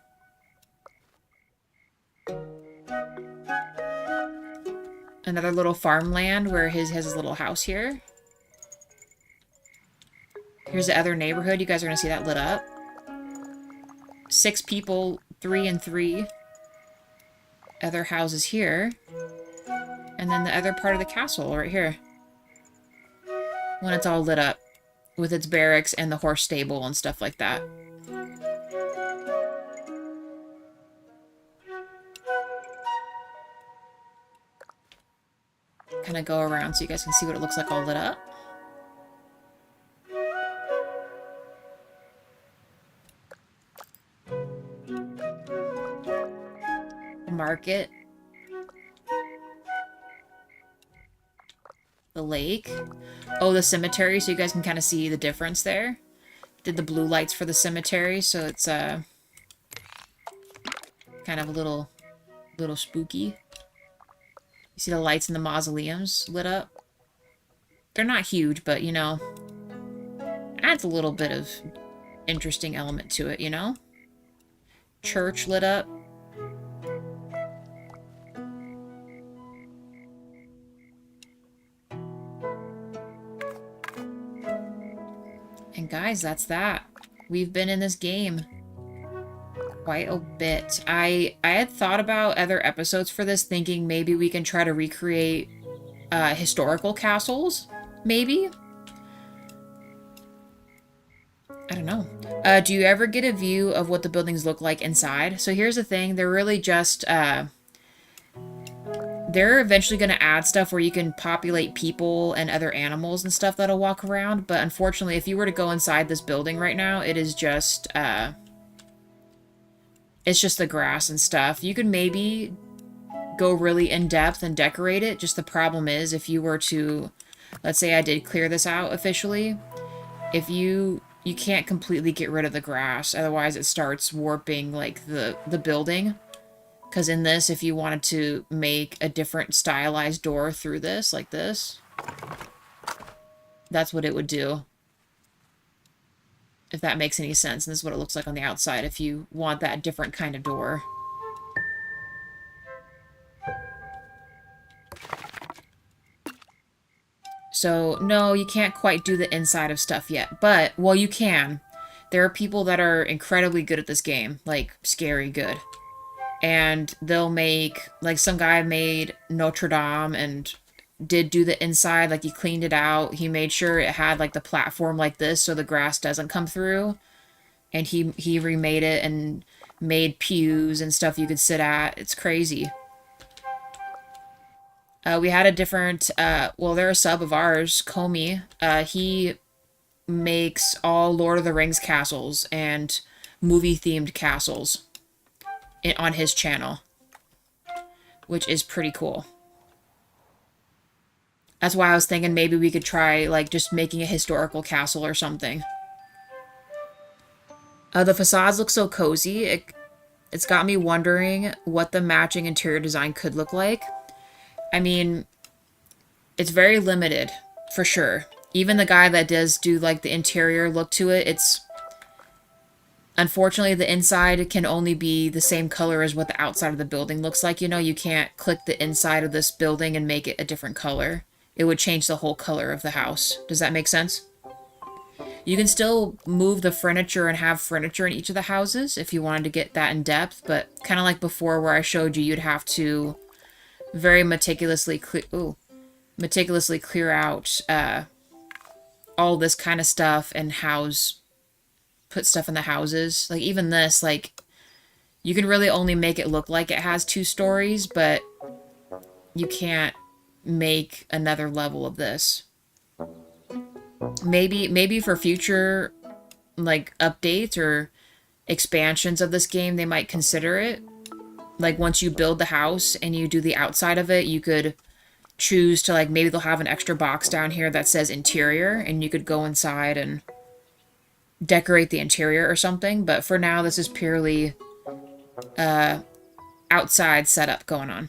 Another little farmland where his has his little house here. Here's the other neighborhood. You guys are going to see that lit up. 6 people, 3 and 3. Other houses here. And then the other part of the castle right here. When it's all lit up. With its barracks and the horse stable and stuff like that. Kind of go around so you guys can see what it looks like all lit up. Market. The lake. Oh, the cemetery, so you guys can kind of see the difference there. Did the blue lights for the cemetery, so it's kind of a little spooky. You see the lights in the mausoleums lit up? They're not huge, but, you know, adds a little bit of interesting element to it, you know? Church lit up. And guys, that's that. We've been in this game quite a bit. I had thought about other episodes for this, thinking maybe we can try to recreate historical castles, maybe? I don't know. Do you ever get a view of what the buildings look like inside? So here's the thing, they're really just, they're eventually going to add stuff where you can populate people and other animals and stuff that'll walk around, but unfortunately, if you were to go inside this building right now, it is just, it's just the grass and stuff. You could maybe go really in-depth and decorate it, just the problem is, if you were to, let's say I did clear this out officially, if you can't completely get rid of the grass, otherwise it starts warping, like, the building. Because in this, if you wanted to make a different stylized door through this, like this, that's what it would do. If that makes any sense. And this is what it looks like on the outside if you want that different kind of door. So, no, you can't quite do the inside of stuff yet. But, well, you can. There are people that are incredibly good at this game. Like, scary good. And they'll make, like, some guy made Notre Dame and did do the inside, like, he cleaned it out. He made sure it had, like, the platform like this so the grass doesn't come through. And he remade it and made pews and stuff you could sit at. It's crazy. We had a different, well, they're a sub of ours, Comey. He makes all Lord of the Rings castles and movie-themed castles on his channel, which is pretty cool. That's why I was thinking maybe we could try, like, just making a historical castle or something. The facades look so cozy. It's got me wondering what the matching interior design could look like. I mean, it's very limited, for sure. Even the guy that does do, like, the interior look to it, it's... Unfortunately, the inside can only be the same color as what the outside of the building looks like. You know, you can't click the inside of this building and make it a different color. It would change the whole color of the house. Does that make sense? You can still move the furniture and have furniture in each of the houses if you wanted to get that in depth, but kind of like before where I showed you, you'd have to very meticulously clear out all this kind of stuff and put stuff in the houses. Like, even this, like, you can really only make it look like it has 2 stories, but you can't make another level of this. Maybe for future, like, updates or expansions of this game, they might consider it. Like, once you build the house and you do the outside of it, you could choose to, like, maybe they'll have an extra box down here that says interior, and you could go inside and decorate the interior or something. But for now, this is purely outside setup going on.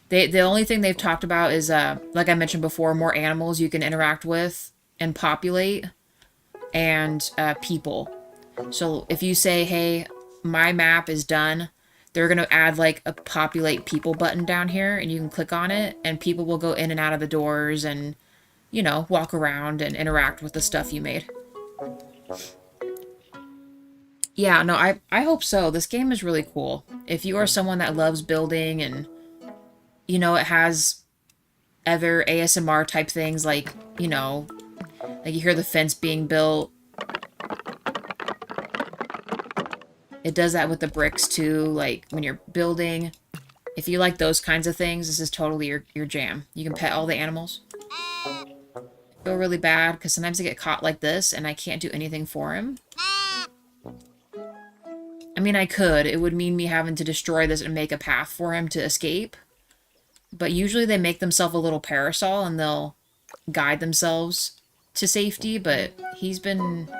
The only thing they've talked about is, like I mentioned before, more animals you can interact with and populate, and people. So if you say, hey, my map is done, they're going to add like a populate people button down here, and you can click on it, and people will go in and out of the doors and, you know, walk around and interact with the stuff you made. Yeah, no, I hope so. This game is really cool. If you are someone that loves building and, you know, it has other ASMR type things like, you know, like you hear the fence being built. It does that with the bricks too, like when you're building. If you like those kinds of things, this is totally your jam. You can pet all the animals. I feel really bad because sometimes I get caught like this and I can't do anything for him. I mean, I could. It would mean me having to destroy this and make a path for him to escape. But usually they make themselves a little parasol and they'll guide themselves to safety, but he's been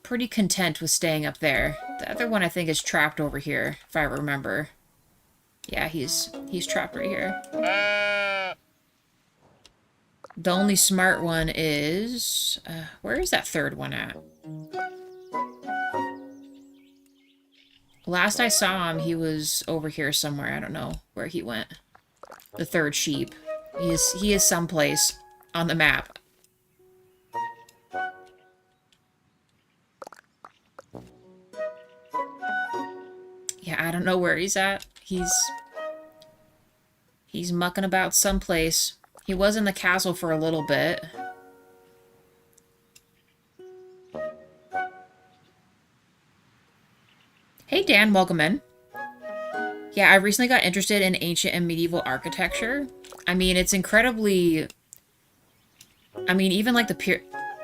pretty content with staying up there. The other one I think is trapped over here, if I remember. Yeah, he's trapped right here. The only smart one is... where is that third one at? Last I saw him, he was over here somewhere. I don't know where he went. The third sheep. He is someplace on the map. Yeah, I don't know where he's at. He's mucking about someplace. He was in the castle for a little bit. Hey Dan, welcome in. Yeah, I recently got interested in ancient and medieval architecture. I mean, it's incredibly... I mean, even like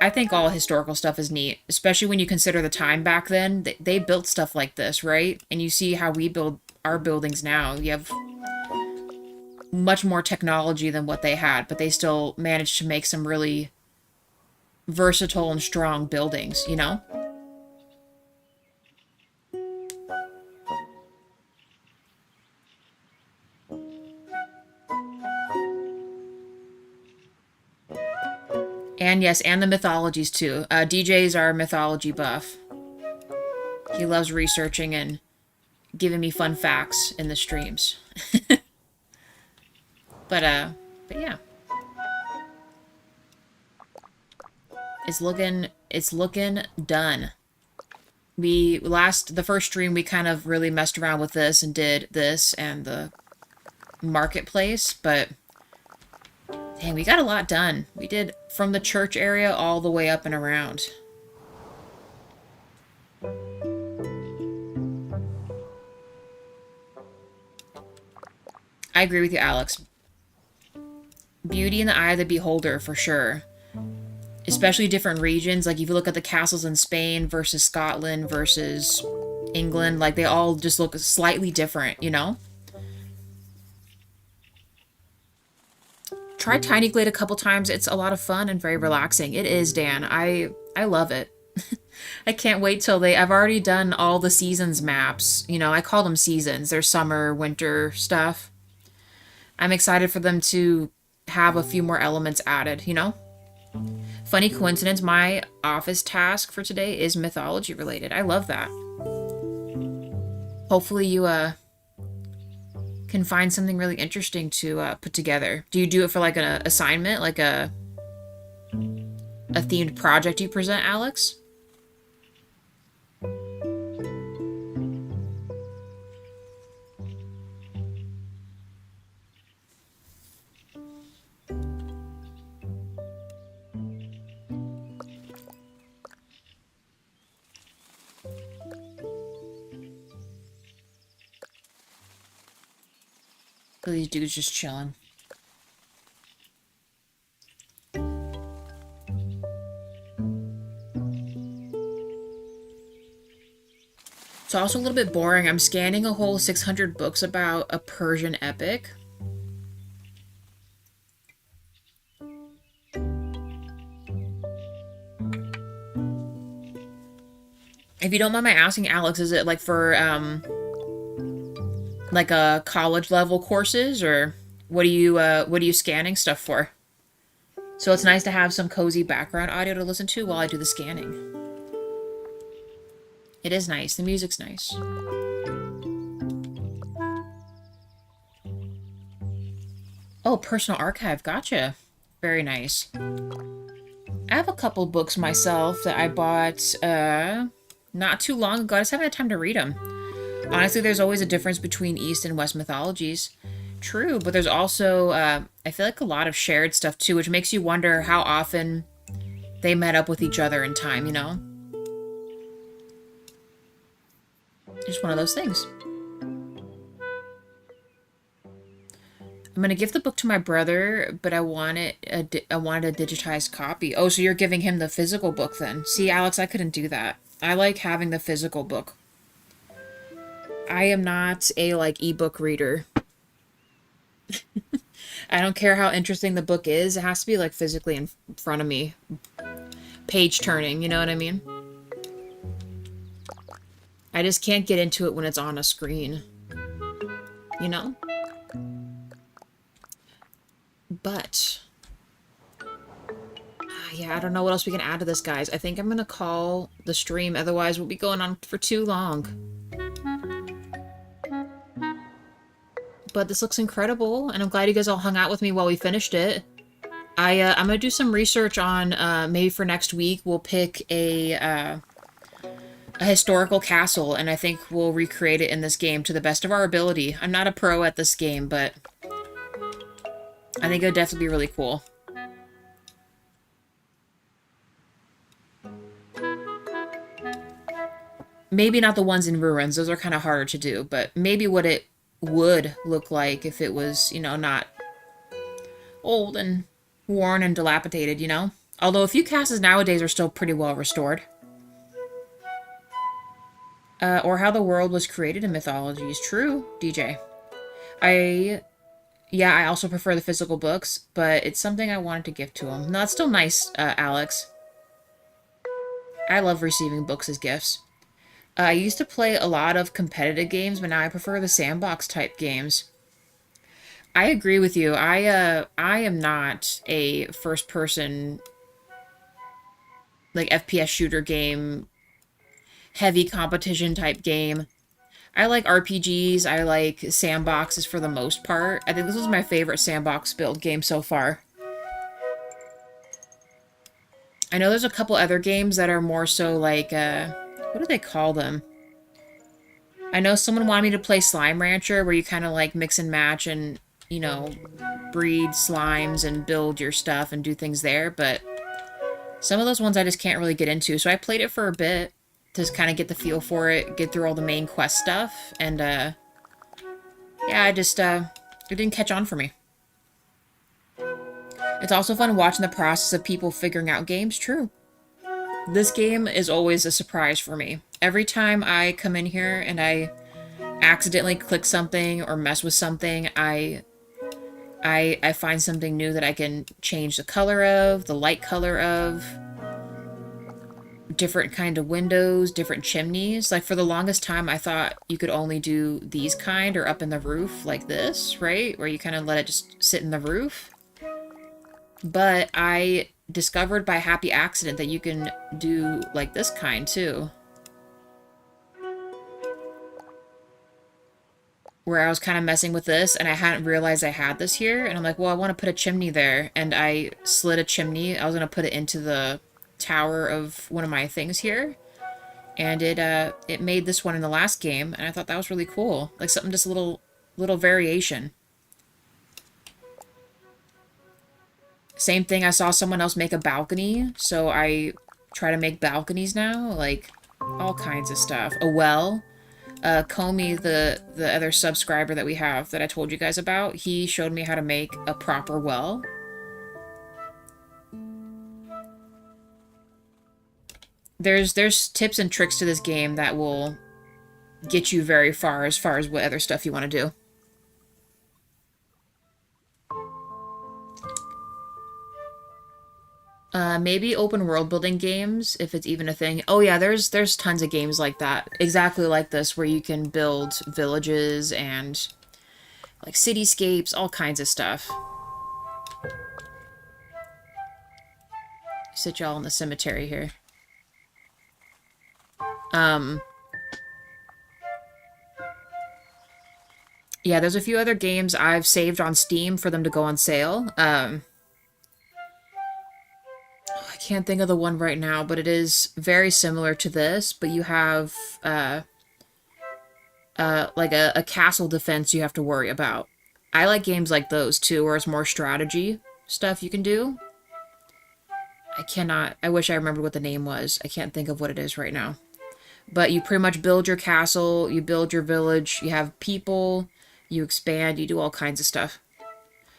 I think all historical stuff is neat, especially when you consider the time back then. They built stuff like this, right? And you see how we build our buildings now. You have much more technology than what they had, but they still managed to make some really versatile and strong buildings, you know? And yes, and the mythologies too. DJ's our mythology buff. He loves researching and giving me fun facts in the streams. But yeah. It's looking done. The first stream we kind of really messed around with this and did this and the marketplace, but dang, we got a lot done. We did from the church area all the way up and around. I agree with you, Alex. Beauty in the eye of the beholder, for sure. Especially different regions. Like, if you look at the castles in Spain versus Scotland versus England, like, they all just look slightly different, you know? Tried Tiny Glade a couple times. It's a lot of fun and very relaxing. It is, Dan. I love it. I can't wait till I've already done all the seasons maps. You know, I call them seasons. They're summer, winter stuff. I'm excited for them to have a few more elements added, you know? Funny coincidence, my office task for today is mythology related. I love that. Hopefully you can find something really interesting to put together. Do you do it for like an assignment, like a themed project you present, Alex? These dudes just chilling. It's also a little bit boring. I'm scanning a whole 600 books about a Persian epic. If you don't mind my asking, Alex, is it like for like a college level courses, or what are you scanning stuff for? So it's nice to have some cozy background audio to listen to while I do the scanning. It is nice. The music's nice. Oh, personal archive. Gotcha. Very nice. I have a couple books myself that I bought not too long ago. I just haven't had time to read them. Honestly, there's always a difference between East and West mythologies. True, but there's also, I feel like a lot of shared stuff too, which makes you wonder how often they met up with each other in time, you know? Just one of those things. I'm gonna give the book to my brother, but I wanted a digitized copy. Oh, so you're giving him the physical book then? See, Alex, I couldn't do that. I like having the physical book. I am not a, like, ebook reader. I don't care how interesting the book is. It has to be, like, physically in front of me. Page turning, you know what I mean? I just can't get into it when it's on a screen. You know? But... yeah, I don't know what else we can add to this, guys. I think I'm gonna call the stream, otherwise we'll be going on for too long. But this looks incredible, and I'm glad you guys all hung out with me while we finished it. I'm gonna do some research on, maybe for next week, we'll pick a historical castle, and I think we'll recreate it in this game to the best of our ability. I'm not a pro at this game, but I think it would definitely be really cool. Maybe not the ones in ruins, those are kind of harder to do, but maybe what it would look like if it was, you know, not old and worn and dilapidated, you know? Although a few castles nowadays are still pretty well restored. Or how the world was created in mythologies. True, DJ. Yeah, I also prefer the physical books, but it's something I wanted to give to him. No, it's still nice, Alex. I love receiving books as gifts. I used to play a lot of competitive games, but now I prefer the sandbox type games. I agree with you. I am not a first person, like, FPS shooter game, heavy competition type game. I like RPGs, I like sandboxes for the most part. I think this was my favorite sandbox build game so far. I know there's a couple other games that are more so like, what do they call them? I know someone wanted me to play Slime Rancher, where you kind of like mix and match and, you know, breed slimes and build your stuff and do things there, but some of those ones I just can't really get into. So I played it for a bit to just kind of get the feel for it, get through all the main quest stuff, and yeah, I just, it didn't catch on for me. It's also fun watching the process of people figuring out games. True. This game is always a surprise for me. Every time I come in here and I accidentally click something or mess with something, I find something new that I can change the color of, the light color of, different kind of windows, different chimneys. Like, for the longest time, I thought you could only do these kind or up in the roof like this, right? Where you kind of let it just sit in the roof. But I discovered by happy accident that you can do like this kind too. Where I was kind of messing with this and I hadn't realized I had this here, and I'm like, well, I want to put a chimney there, and I slid a chimney. I was going to put it into the tower of one of my things here, and it made this one in the last game, and I thought that was really cool. Like, something, just a little variation. Same thing, I saw someone else make a balcony, so I try to make balconies now, like, all kinds of stuff. A well. Comey, the other subscriber that we have that I told you guys about, he showed me how to make a proper well. There's tips and tricks to this game that will get you very far as what other stuff you want to do. Maybe open world building games, if it's even a thing. Oh yeah, there's tons of games like that. Exactly like this, where you can build villages and, like, cityscapes, all kinds of stuff. Sit y'all in the cemetery here. Yeah, there's a few other games I've saved on Steam for them to go on sale. I can't think of the one right now, but it is very similar to this, but you have like a castle defense you have to worry about. I like games like those too, where it's more strategy stuff you can do. I wish I remembered what the name was. I can't think of what it is right now. But you pretty much build your castle, you build your village, you have people, you expand, you do all kinds of stuff. I'm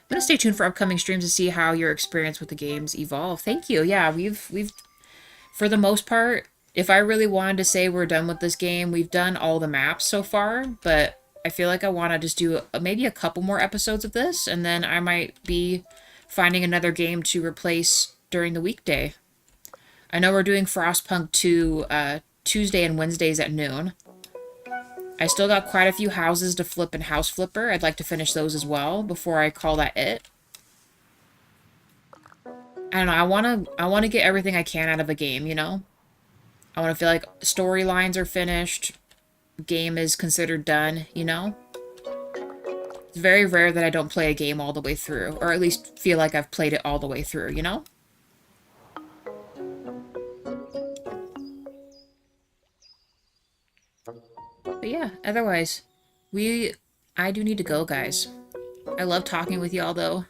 gonna stay tuned for upcoming streams to see how your experience with the games evolve. Thank you. Yeah, we've for the most part, if I really wanted to say we're done with this game, we've done all the maps so far, but I feel like I want to just do maybe a couple more episodes of this, and then I might be finding another game to replace during the weekday. I know we're doing Frostpunk 2 Tuesday and Wednesdays at noon. I still got quite a few houses to flip in House Flipper. I'd like to finish those as well before I call that it. I don't know, I wanna get everything I can out of a game, you know? I wanna feel like storylines are finished, game is considered done, you know? It's very rare that I don't play a game all the way through, or at least feel like I've played it all the way through, you know? But yeah, otherwise, I do need to go, guys. I love talking with y'all, though.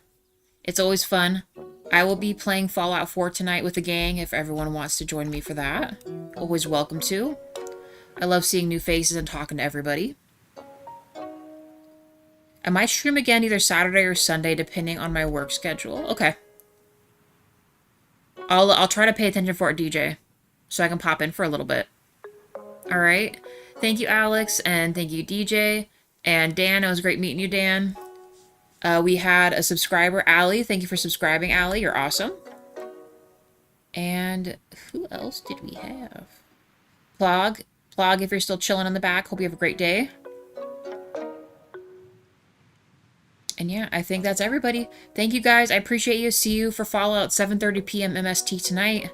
It's always fun. I will be playing Fallout 4 tonight with the gang if everyone wants to join me for that. Always welcome to. I love seeing new faces and talking to everybody. I might stream again either Saturday or Sunday, depending on my work schedule. Okay. I'll try to pay attention for it, DJ, so I can pop in for a little bit. Alright. Thank you, Alex, and thank you, DJ. And Dan, it was great meeting you, Dan. We had a subscriber, Allie. Thank you for subscribing, Allie. You're awesome. And who else did we have? Plog. Plog, if you're still chilling in the back, hope you have a great day. And yeah, I think that's everybody. Thank you, guys. I appreciate you. See you for Fallout 7:30 p.m. MST tonight.